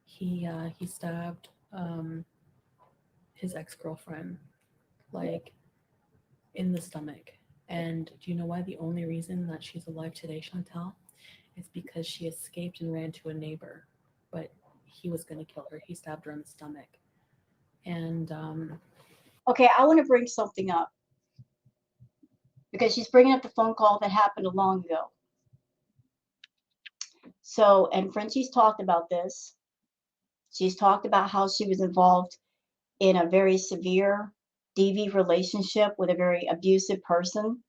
he stabbed his ex girlfriend, like, in the stomach. And do you know why the only reason that she's alive today, Chantal? It's because she escaped and ran to a neighbor, but he was going to kill her. He stabbed her in the stomach. And Okay, I want to bring something up because she's bringing up the phone call that happened a long ago. So, and Frenchie's talked about this. She's talked about how she was involved in a very severe DV relationship with a very abusive person.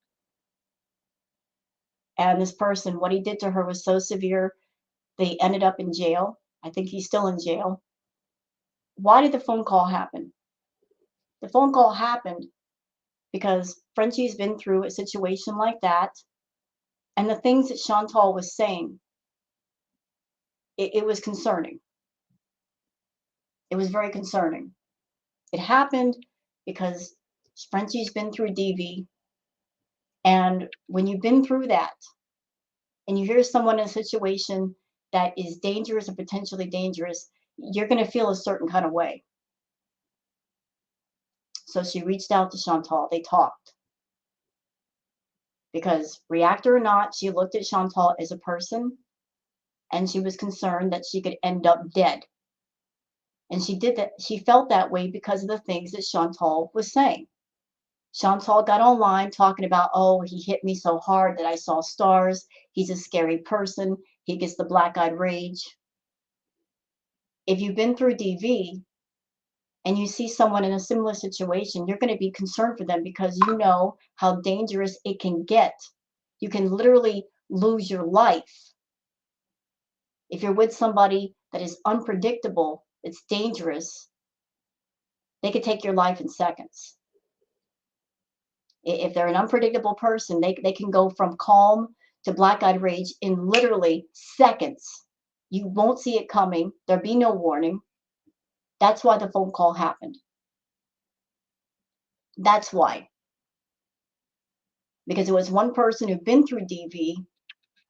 And this person, what he did to her was so severe, they ended up in jail. I think he's still in jail. Why did the phone call happen? The phone call happened because Frenchie's been through a situation like that. And the things that Chantal was saying, it was concerning. It was very concerning. It happened because Frenchie's been through DV. And when you've been through that and you hear someone in a situation that is dangerous or potentially dangerous, you're going to feel a certain kind of way. So she reached out to Chantal. They talked. Because, reactor or not, she looked at Chantal as a person and she was concerned that she could end up dead. And she did that. She felt that way because of the things that Chantal was saying. Chantal got online talking about, oh, he hit me so hard that I saw stars. He's a scary person. He gets the black-eyed rage. If you've been through DV and you see someone in a similar situation, you're going to be concerned for them because you know how dangerous it can get. You can literally lose your life. If you're with somebody that is unpredictable, it's dangerous, they could take your life in seconds. If they're an unpredictable person, they can go from calm to black-eyed rage in literally seconds. You won't see it coming. There'll be no warning. That's why the phone call happened. That's why. Because it was one person who'd been through DV,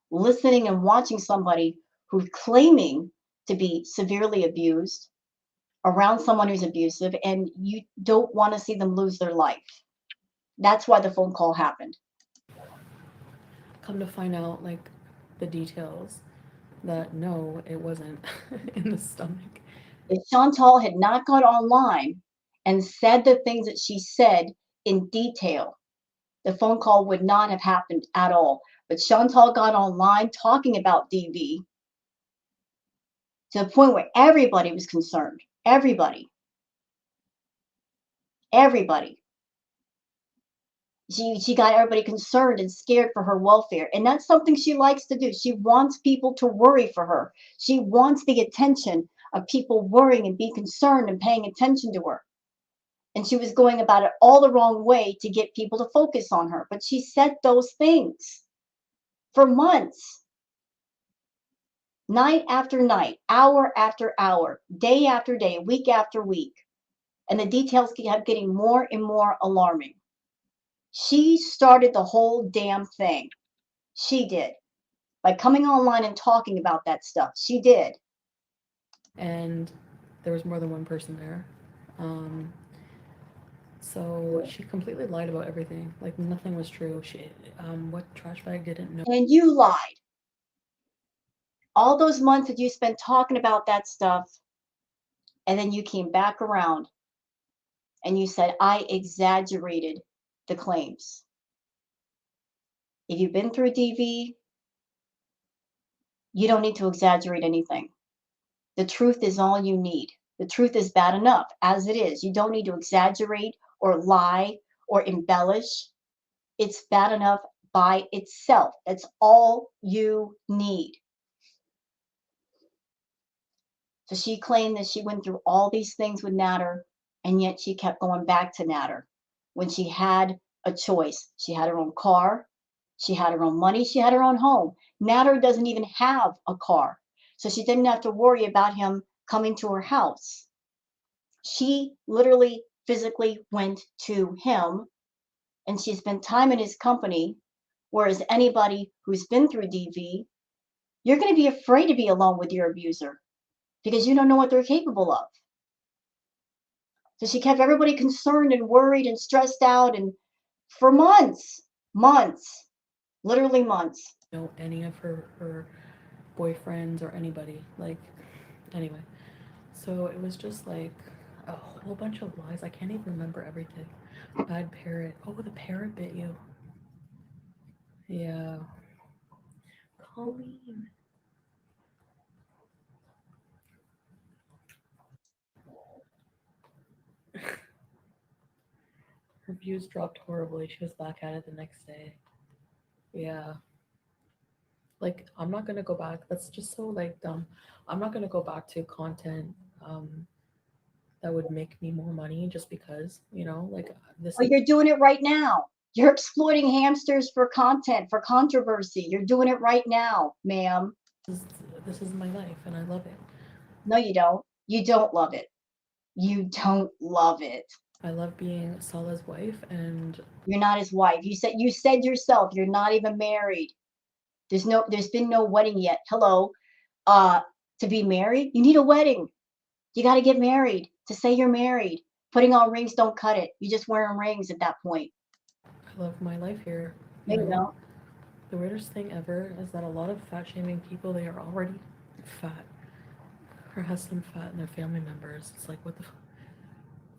listening and watching somebody who's claiming to be severely abused around someone who's abusive, and you don't want to see them lose their life. That's why the phone call happened. come to find out, like, the details that no, it wasn't in the stomach. If Chantal had not gone online and said the things that she said in detail, the phone call would not have happened at all. But Chantal got online talking about DV to the point where everybody was concerned. Everybody. Everybody. She got everybody concerned and scared for her welfare. And that's something she likes to do. She wants people to worry for her. She wants the attention of people worrying and being concerned and paying attention to her. And she was going about it all the wrong way to get people to focus on her. But she said those things for months, night after night, hour after hour, day after day, week after week. And the details kept getting more and more alarming. She started the whole damn thing. She did. By coming online and talking about that stuff. She did. And there was more than one person there. Um, so she completely lied about everything. Like, nothing was true. What trash bag didn't know. And you lied. All those months that you spent talking about that stuff, and then you came back around and you said, I exaggerated the claims. If you've been through DV, you don't need to exaggerate anything. The truth is all you need. The truth is bad enough as it is. You don't need to exaggerate or lie or embellish. It's bad enough by itself. That's all you need. So she claimed that she went through all these things with Natter, and yet she kept going back to Natter when she had a choice. She had her own car. She had her own money. She had her own home. Natter doesn't even have a car. So she didn't have to worry about him coming to her house. She literally physically went to him and she spent time in his company. Whereas anybody who's been through DV, you're going to be afraid to be alone with your abuser because you don't know what they're capable of. So she kept everybody concerned and worried and stressed out and for months, literally months. Know any of her boyfriends or anybody. Like, anyway. So it was just like a whole bunch of lies. I can't even remember everything. Bad parrot. Oh, the parrot bit you. Yeah. Colleen. Her views dropped horribly. She was back at it the next day. Yeah. Like, I'm not gonna go back. That's just so like dumb. I'm not gonna go back to content that would make me more money just because, like this But is you're doing it right now. You're exploiting hamsters for content, for controversy. You're doing it right now, ma'am. this is my life and I love it. No, you don't. You don't love it. You don't love it. I love being Salah's wife and You're not his wife. You said yourself you're not even married. There's been no wedding yet. Hello. Uh to be married, you need a wedding. You got to get married to say you're married. Putting on rings don't cut it. You're just wearing rings at that point. I love my life here. No, You you know, don't. the weirdest thing ever is that a lot of fat shaming people, they are already fat or has some fat in their family members. It's like, what the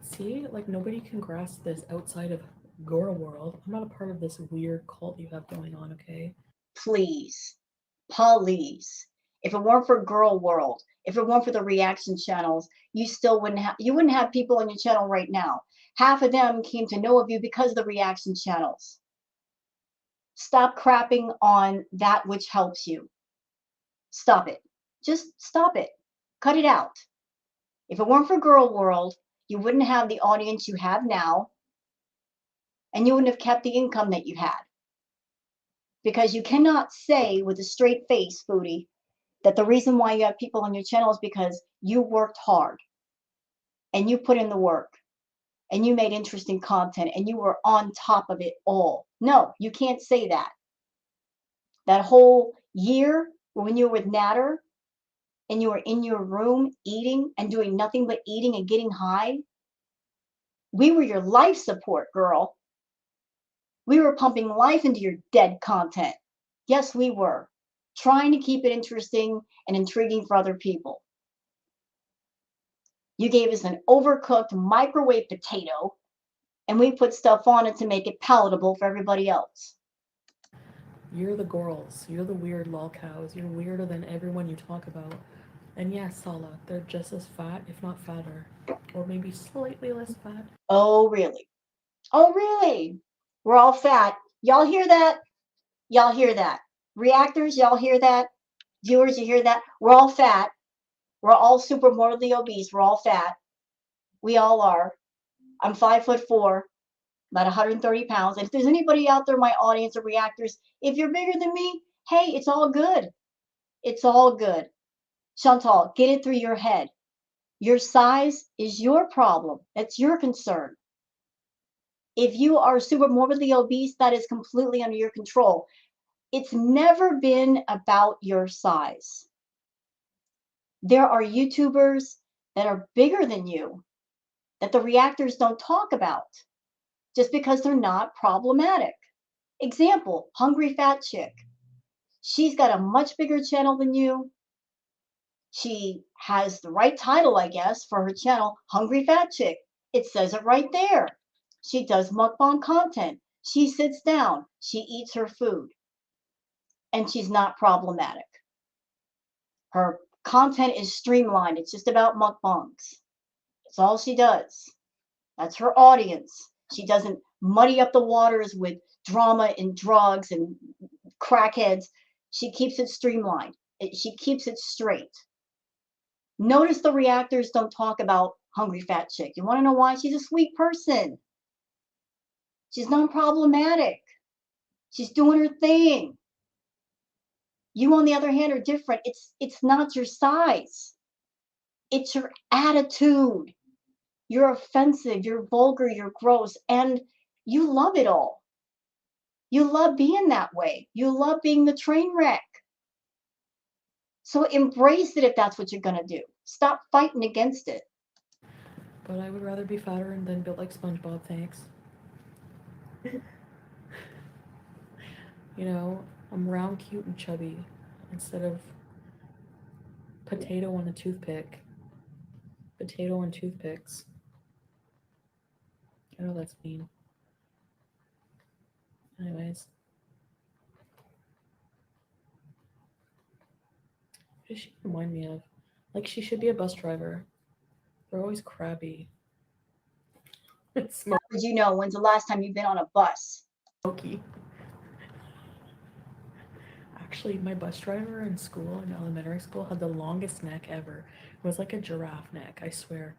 See, like nobody can grasp this outside of Gora world. I'm not a part of this weird cult you have going on, okay? Please. Please. If it weren't for Girl World, if it weren't for the reaction channels, you wouldn't have people on your channel right now. Half of them came to know of you because of the reaction channels. Stop crapping on that which helps you. Stop it. Just stop it. Cut it out. If it weren't for Girl World, you wouldn't have the audience you have now, and you wouldn't have kept the income that you had. Because you cannot say with a straight face, Foodie, that the reason why you have people on your channel is because you worked hard and you put in the work and you made interesting content and you were on top of it all. No, you can't say that. That whole year when you were with Natter and you were in your room eating and doing nothing but eating and getting high, we were your life support, girl. We were pumping life into your dead content. Yes, we were. Trying to keep it interesting and intriguing for other people. You gave us an overcooked microwave potato, and we put stuff on it to make it palatable for everybody else. You're the girls. You're the weird lol cows. You're weirder than everyone you talk about. And yeah, Sala, they're just as fat, if not fatter. Or maybe slightly less fat. Oh, really? Oh, really? We're all fat. Y'all hear that? Y'all hear that? Reactors, y'all hear that? Viewers, you hear that? We're all fat. We're all super morbidly obese. We're all fat. We all are. I'm 5'4", about 130 pounds. And if there's anybody out there, my audience or reactors, if you're bigger than me, hey, it's all good. It's all good. Chantal, get it through your head. Your size is your problem. That's your concern. If you are super morbidly obese, that is completely under your control. It's never been about your size. There are YouTubers that are bigger than you that the reactors don't talk about just because they're not problematic. Example, Hungry Fat Chick. She's got a much bigger channel than you. She has the right title, I guess, for her channel, Hungry Fat Chick. It says it right there. She does mukbang content. She sits down. She eats her food. And she's not problematic. Her content is streamlined. It's just about mukbangs. That's all she does. That's her audience. She doesn't muddy up the waters with drama and drugs and crackheads. She keeps it streamlined. She keeps it straight. Notice the reactors don't talk about Hungry Fat Chick. You want to know why? She's a sweet person. She's non problematic. She's doing her thing. You, on the other hand, are different. It's not your size. It's your attitude. You're offensive, you're vulgar, you're gross, and you love it all. You love being that way. You love being the train wreck. So embrace it if that's what you're going to do. Stop fighting against it. But I would rather be fatter and then built like SpongeBob, thanks. You know, I'm round, cute, and chubby instead of potato on a toothpick. Potato and toothpicks. I know that's mean. Anyways, what does she remind me of? Like she should be a bus driver. They're always crabby. It's How would you know when's the last time you've been on a bus? smoky. Actually, my bus driver in school, in elementary school, had the longest neck ever. It was like a giraffe neck, I swear.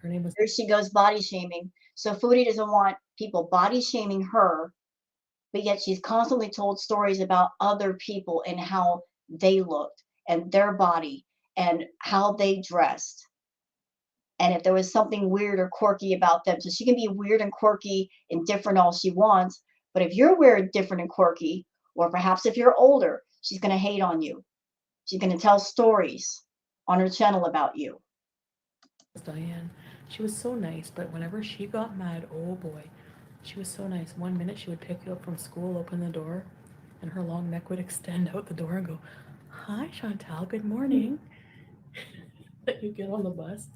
Her name was. There she goes body shaming. So Foodie doesn't want people body shaming her, but yet she's constantly told stories about other people and how they looked and their body and how they dressed. And if there was something weird or quirky about them. So she can be weird and quirky and different all she wants. But if you're weird, different, and quirky, or perhaps if you're older, she's going to hate on you. She's going to tell stories on her channel about you. Diane. She was so nice, but whenever she got mad, oh boy, she was so nice. One minute she would pick you up from school, open the door, and her long neck would extend out the door and go, "Hi, Chantal, good morning." You get on the bus.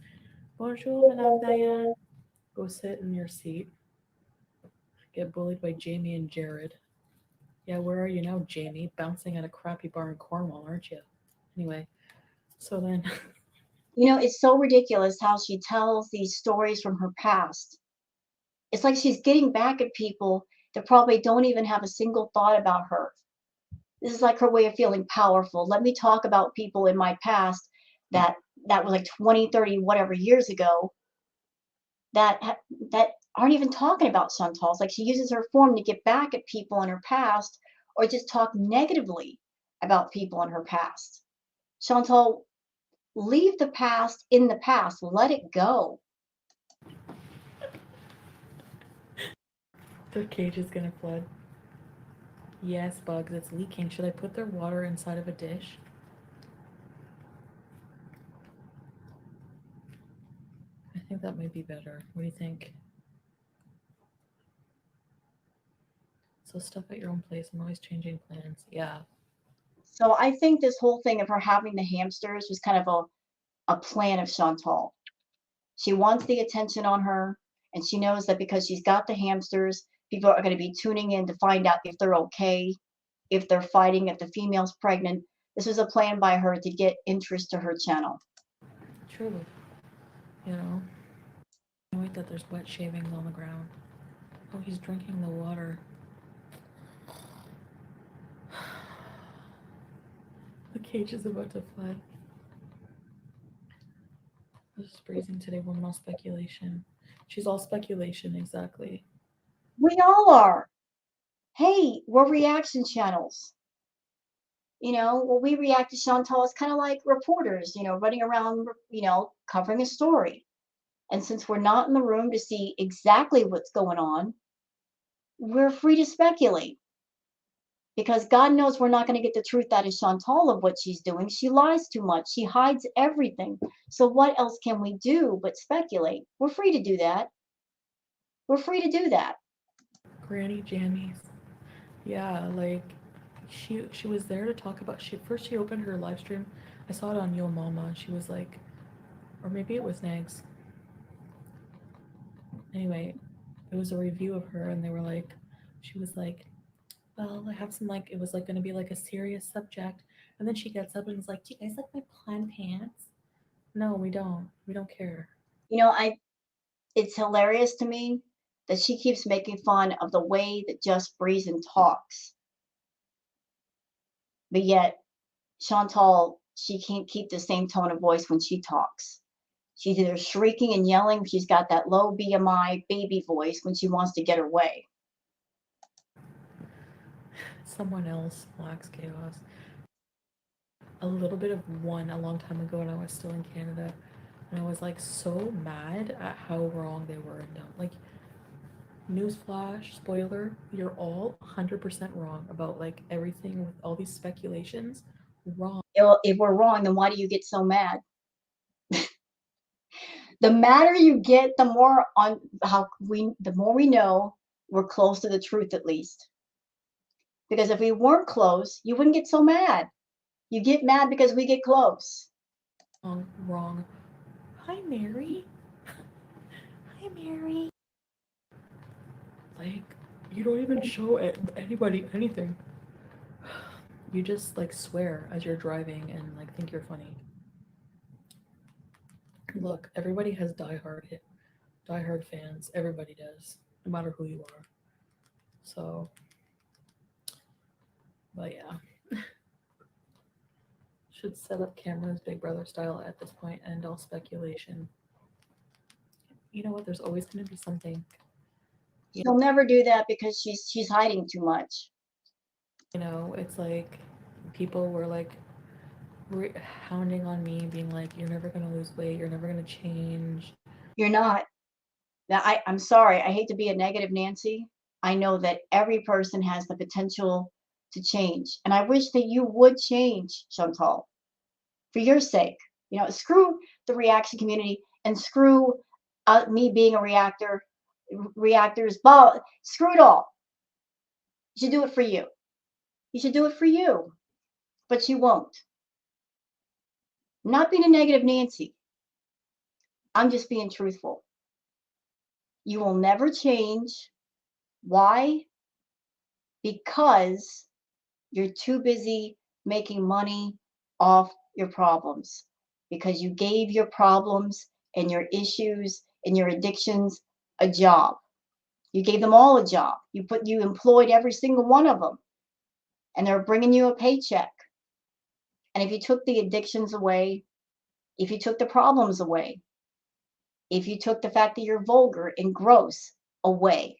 Bonjour, Madame Diane. Go sit in your seat. Get bullied by Jamie and Jared. Yeah, where are you now, Jamie? Bouncing at a crappy bar in Cornwall, aren't you? Anyway, so then. You know, it's so ridiculous how she tells these stories from her past. It's like she's getting back at people that probably don't even have a single thought about her. This is like her way of feeling powerful. Let me talk about people in my past that that was like 20, 30, whatever years ago that that aren't even talking about Chantal. It's like she uses her form to get back at people in her past or just talk negatively about people in her past. Chantal, leave the past in the past. Let it go. Their cage is gonna flood. Yes, bugs, it's leaking. Should I put their water inside of a dish? I think that might be better. What do you think? So stuff at your own place. I'm always changing plans. Yeah. So I think this whole thing of her having the hamsters was kind of a plan of Chantal. She wants the attention on her, and she knows that because she's got the hamsters, people are going to be tuning in to find out if they're okay, if they're fighting, if the female's pregnant. This was a plan by her to get interest to her channel. True. You know. Wait, that there's wet shavings on the ground. Oh, he's drinking the water. The cage is about to flood. This is freezing today. Woman, all speculation. She's all speculation, exactly. We all are. Hey, we're reaction channels. You know, when we react to Chantal, it's kind of like reporters, running around, covering a story. And since we're not in the room to see exactly what's going on, we're free to speculate because God knows we're not going to get the truth out of Chantal of what she's doing. She lies too much. She hides everything. So what else can we do but speculate? We're free to do that. We're free to do that. Granny jammies. Yeah, like she was there to talk about. She opened her live stream. I saw it on Yo Mama. She was like, or maybe it was Nags. Anyway, it was a review of her, and they were like, she was like, well, I have some like it was like going to be like a serious subject, and then she gets up and is like, do you guys like my plaid pants? No, we don't. We don't care. I it's hilarious to me that she keeps making fun of the way that Just Breezin talks. But yet Chantal, she can't keep the same tone of voice when she talks. She's either shrieking and yelling, she's got that low BMI baby voice when she wants to get her way. someone else, Max Chaos, a little bit of one a long time ago when I was still in Canada, and I was like so mad at how wrong they were and dumb. Like, newsflash, spoiler, you're all 100% wrong about like everything with all these speculations. Wrong. If we're wrong, then why do you get so mad? The madder you get, the more on how the more we know we're close to the truth at least. Because if we weren't close, you wouldn't get so mad. You get mad because we get close. Wrong, wrong. Hi, Mary. Hi, Mary. Like, you don't even show anybody anything. You just like swear as you're driving and like think you're funny. Look, everybody has diehard fans. Everybody does, no matter who you are. So, but yeah, should set up cameras Big Brother style at this point. End all speculation. You know what? There's always going to be something. She'll never do that because she's hiding too much. You know, it's like people were like hounding on me, being like, "You're never going to lose weight. You're never going to change." You're not. Now, I'm sorry. I hate to be a negative Nancy. I know that every person has the potential to change. And I wish that you would change, Chantal, for your sake. You know, screw the reaction community and screw me being a reactors, blah, screw it all. You should do it for you. You should do it for you. But you won't. I'm not being a negative Nancy. I'm just being truthful. You will never change. Why? Because you're too busy making money off your problems. Because you gave your problems and your issues and your addictions a job. You gave them all a job. You employed every single one of them, and they're bringing you a paycheck. And if you took the addictions away, if you took the problems away, if you took the fact that you're vulgar and gross away,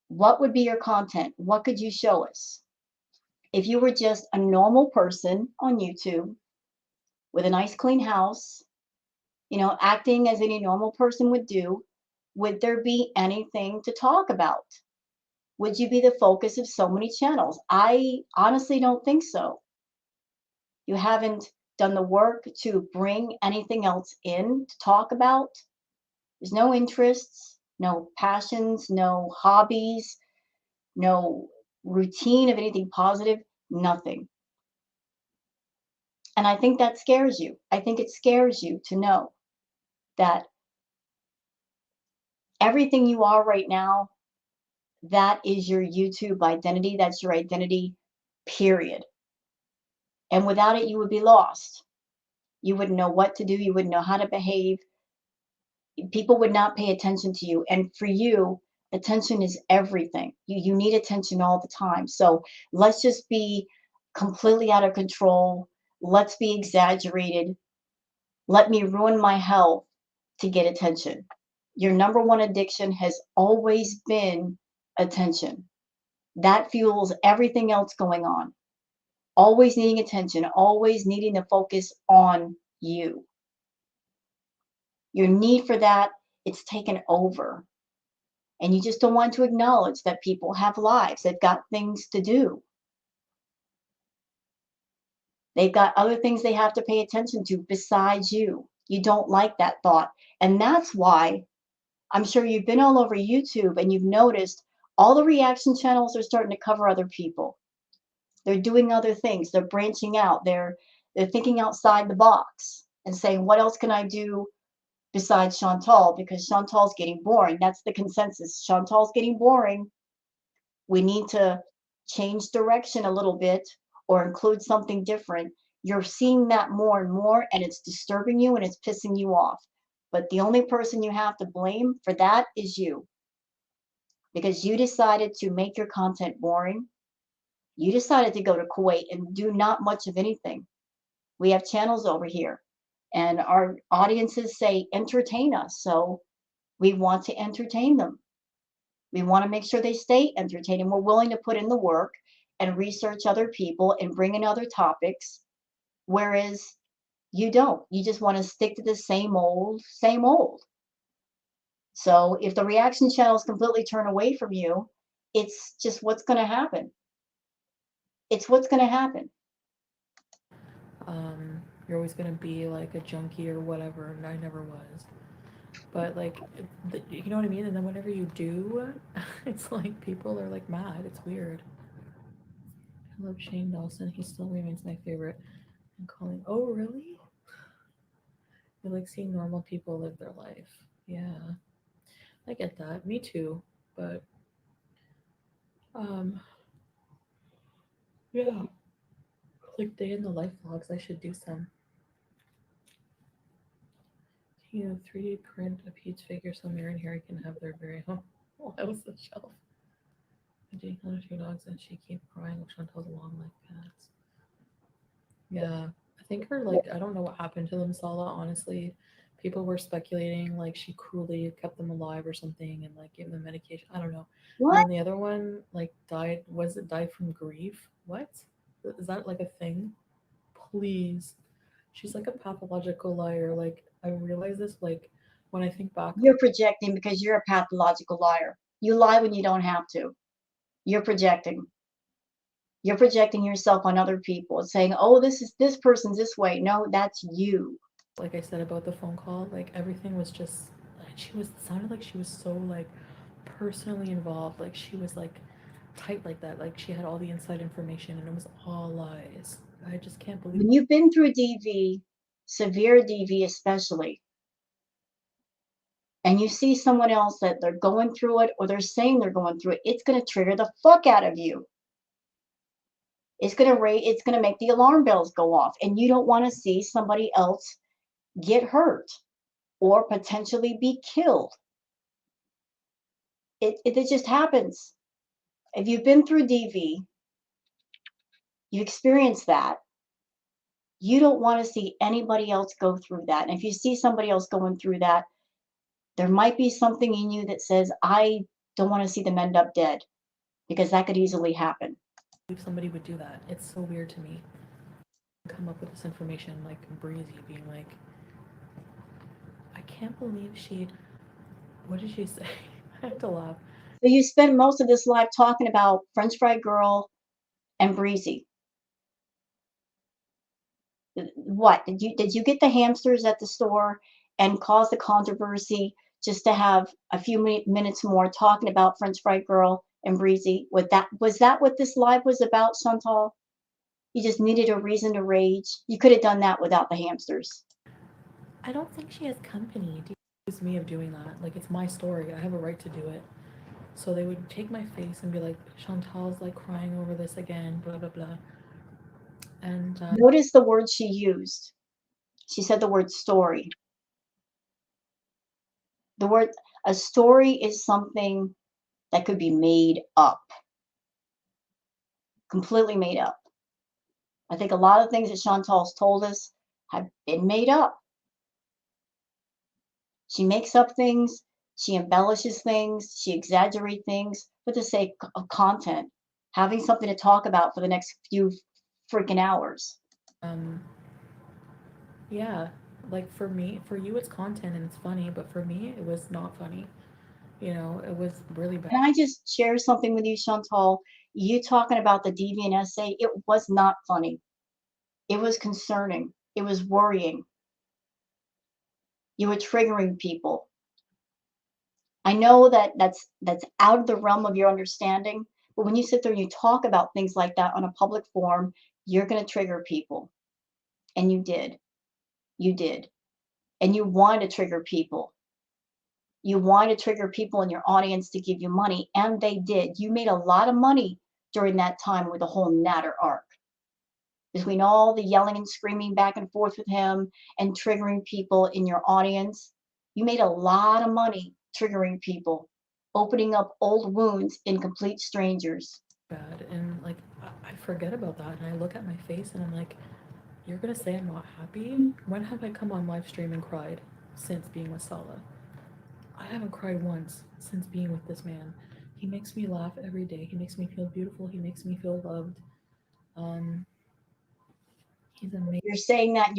what would be your content? What could you show us? If you were just a normal person on YouTube with a nice clean house, you know, acting as any normal person would do, would there be anything to talk about? Would you be the focus of so many channels? I honestly don't think so. You haven't done the work to bring anything else in to talk about. There's no interests, no passions, no hobbies, no routine of anything positive, nothing. And I think that scares you. I think it scares you to know that everything you are right now, that is your YouTube identity. That's your identity, period. And without it, you would be lost. You wouldn't know what to do. You wouldn't know how to behave. People would not pay attention to you. And for you, attention is everything. You need attention all the time. So let's just be completely out of control. Let's be exaggerated. Let me ruin my health to get attention. Your number one addiction has always been attention. That fuels everything else going on. Always needing attention, always needing to focus on you. Your need for that, it's taken over. And you just don't want to acknowledge that people have lives. They've got things to do. They've got other things they have to pay attention to besides you. You don't like that thought. And that's why I'm sure you've been all over YouTube and you've noticed all the reaction channels are starting to cover other people. They're doing other things. They're branching out. They're thinking outside the box and saying, what else can I do besides Chantal? Because Chantal's getting boring. That's the consensus. Chantal's getting boring. We need to change direction a little bit or include something different. You're seeing that more and more, and it's disturbing you and it's pissing you off. But the only person you have to blame for that is you, because you decided to make your content boring. You decided to go to Kuwait and do not much of anything. We have channels over here, and our audiences say, entertain us. So we want to entertain them. We want to make sure they stay entertaining. We're willing to put in the work and research other people and bring in other topics. Whereas you don't. You just want to stick to the same old, same old. So if the reaction channels completely turn away from you, it's just what's going to happen. It's what's going to happen. You're always gonna be like a junkie or whatever, and I never was. But like, you know what I mean? And then whenever you do, it's like people are like mad. It's weird. I love Shane Dawson. He still remains my favorite. And calling, oh really? You like seeing normal people live their life. Yeah, I get that. Me too. But um, yeah, like day in the life vlogs. I should do some. Can you 3D print a Pete's figure so Mary and Harry can have their very own? Oh, that was the shelf. Jake had a few dogs and she keep crying when Chantal's long life paths. Yeah. I think her like I don't know what happened to them, Sala, honestly. People were speculating like she cruelly kept them alive or something and like gave them medication. I don't know. And What? then the other one like died was it died from grief? What? Is that like a thing? Please. She's like a pathological liar. Like I realize this like when I think back. You're projecting because you're a pathological liar. You lie when you don't have to. You're projecting. You're projecting yourself on other people and saying, "Oh, this person's this way." No, that's you. Like I said about the phone call, like everything was just like she was sounded like she was so like personally involved, like she was like tight like that, like she had all the inside information and it was all lies. I just can't believe. When you've been through DV, severe DV especially, and you see someone else that they're going through it or they're saying they're going through it, it's going to trigger the fuck out of you. It's going to make the alarm bells go off, and you don't want to see somebody else get hurt or potentially be killed. It just happens. If you've been through DV, you experience that. You don't want to see anybody else go through that. And if you see somebody else going through that, there might be something in you that says, I don't want to see them end up dead because that could easily happen. Somebody would do that. It's so weird to me. Come up with this information like Breezy being like, I can't believe she. What did she say? I have to laugh. So you spent most of this life talking about French Fry Girl and Breezy. What did you get the hamsters at the store and cause the controversy just to have a few minutes more talking about French Fry Girl and Breezy? Was that what this live was about, Chantal? You just needed a reason to rage. You could have done that without the hamsters. I don't think she has company. Do you accuse me of doing that? Like it's my story. I have a right to do it. So they would take my face and be like, Chantal's like crying over this again, blah blah blah. And Notice the word she used. She said the word story. The word a story is something that could be made up, completely made up. I think a lot of things that Chantal's told us have been made up. She makes up things, she embellishes things, she exaggerates things for the sake of content, having something to talk about for the next few freaking hours. um, yeah, like for me, for you, it's content and it's funny, but for me, it was not funny. You know, it was really bad. Can I just share something with you, Chantal? You talking about the deviant essay, it was not funny. It was concerning. It was worrying. You were triggering people. I know that that's out of the realm of your understanding, but when you sit there and you talk about things like that on a public forum, you're going to trigger people. And you did. You did. And you wanted to trigger people. You wanted to trigger people in your audience to give you money, and they did. You made a lot of money during that time with the whole Natter arc. Between all the yelling and screaming back and forth with him and triggering people in your audience, you made a lot of money triggering people, opening up old wounds in complete strangers. Bad. And like, I forget about that. And I look at my face and I'm like, you're gonna say I'm not happy? When have I come on live stream and cried since being with Sala? I haven't cried once since being with this man. He makes me laugh every day. He makes me feel beautiful. He makes me feel loved. Um, he's You're saying that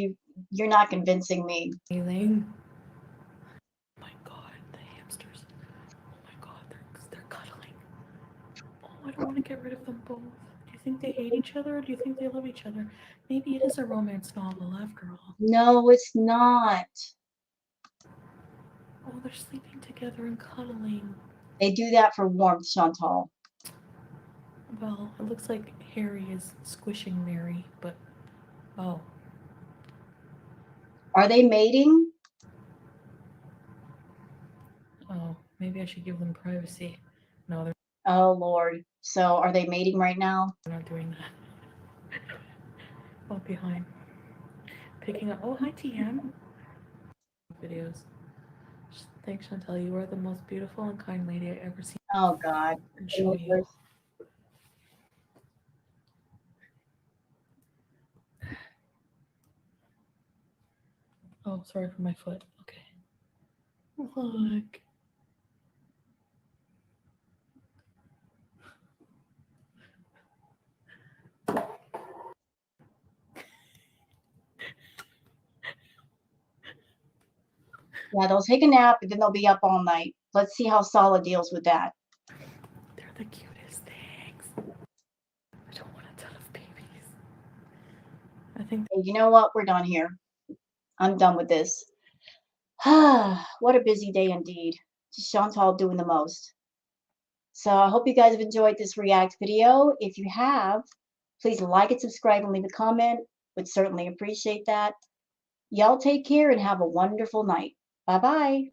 you're not convincing me. amazing. Oh my god, the hamsters. Oh my god, they're cuddling. Oh, I don't want to get rid of them both. Do you think they hate each other or do you think they love each other? Maybe it is a romance novel after all. No, it's not. Oh, they're sleeping together and cuddling. They do that for warmth, Chantal. Well, it looks like Harry is squishing Mary, but oh, Are they mating? oh, maybe I should give them privacy. No, they're Oh, Lord. So are they mating right now? not doing that. Oh, behind. Picking up. Oh, hi, TM. Videos. Thanks, Chantal. You are the most beautiful and kind lady I ever seen. Oh, God. And show you. Oh, sorry for my foot. Okay. Look. Yeah, they'll take a nap and then they'll be up all night. Let's see how Sala deals with that. They're the cutest things. I don't want a ton of babies. I think. Hey, you know what? We're done here. I'm done with this. What a busy day indeed. Just Chantal doing the most. So I hope you guys have enjoyed this React video. If you have, please like and subscribe and leave a comment. Would certainly appreciate that. Y'all take care and have a wonderful night. Bye-bye.